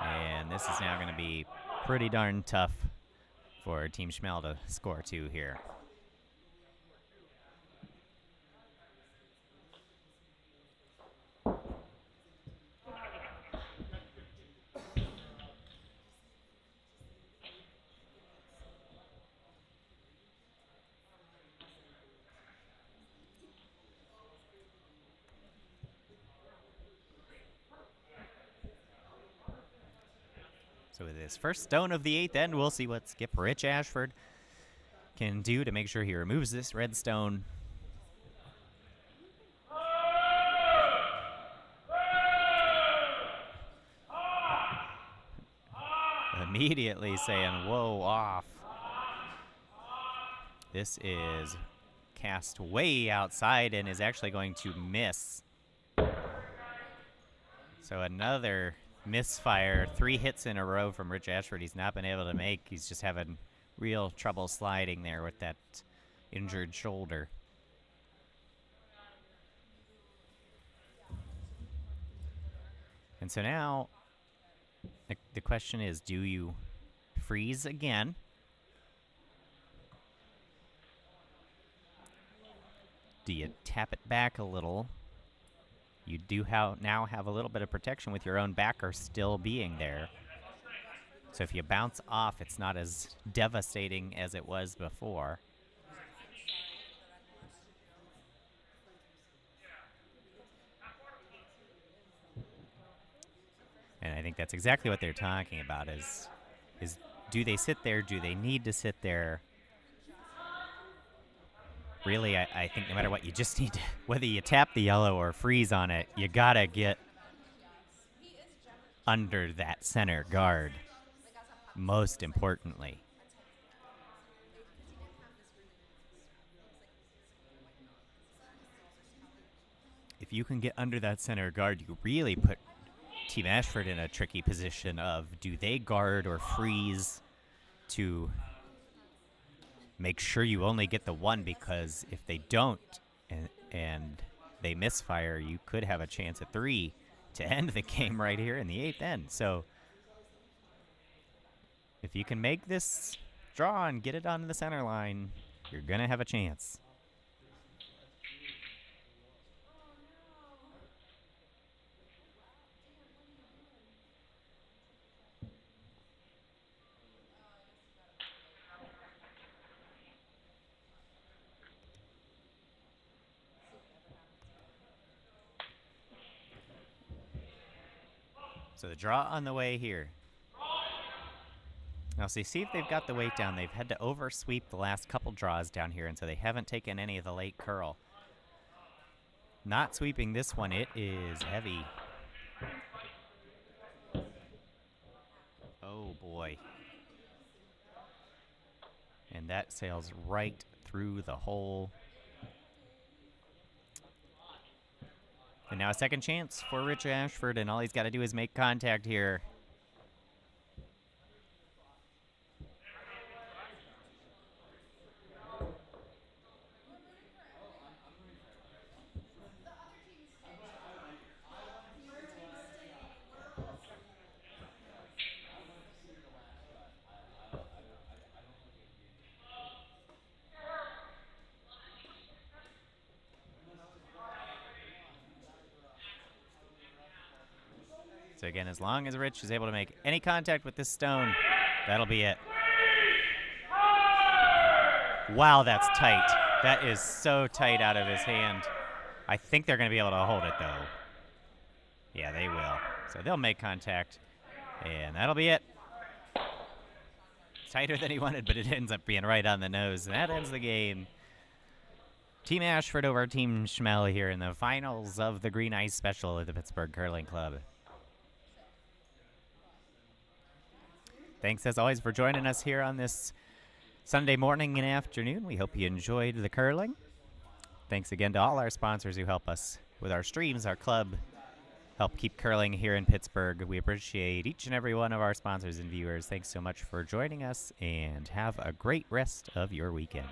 And this is now going to be pretty darn tough for Team Schmel to score 2 here. So with his first stone of the 8th end, we'll see what Skip Rich Ashford can do to make sure he removes this red stone. Immediately saying, whoa, off. This is cast way outside and is actually going to miss. So another misfire, 3 hits in a row from Rich Ashford he's not been able to make. He's just having real trouble sliding there with that injured shoulder. And so now the question is, do you freeze again? Do you tap it back a little? You do now have a little bit of protection with your own backer still being there. So if you bounce off, it's not as devastating as it was before. And I think that's exactly what they're talking about is do they sit there? Do they need to sit there? Really, I think no matter what, you just need to, whether you tap the yellow or freeze on it, you gotta get under that center guard, most importantly. If you can get under that center guard, you really put Team Ashford in a tricky position of, do they guard or freeze to make sure you only get the 1, because if they don't and they misfire, you could have a chance at 3 to end the game right here in the 8th end. So if you can make this draw and get it on the center line, you're going to have a chance. So the draw on the way here. Now, see if they've got the weight down. They've had to oversweep the last couple draws down here, and so they haven't taken any of the late curl. Not sweeping this one, it is heavy. Oh, boy. And that sails right through the hole. And now a second chance for Rich Ashford, and all he's got to do is make contact here. So again, as long as Rich is able to make any contact with this stone, that'll be it. Wow, that's tight. That is so tight out of his hand. I think they're going to be able to hold it, though. Yeah, they will. So they'll make contact, and that'll be it. Tighter than he wanted, but it ends up being right on the nose, and that ends the game. Team Ashford over Team Schmel here in the finals of the Green Ice Special at the Pittsburgh Curling Club. Thanks, as always, for joining us here on this Sunday morning and afternoon. We hope you enjoyed the curling. Thanks again to all our sponsors who help us with our streams, our club, help keep curling here in Pittsburgh. We appreciate each and every one of our sponsors and viewers. Thanks so much for joining us, and have a great rest of your weekend.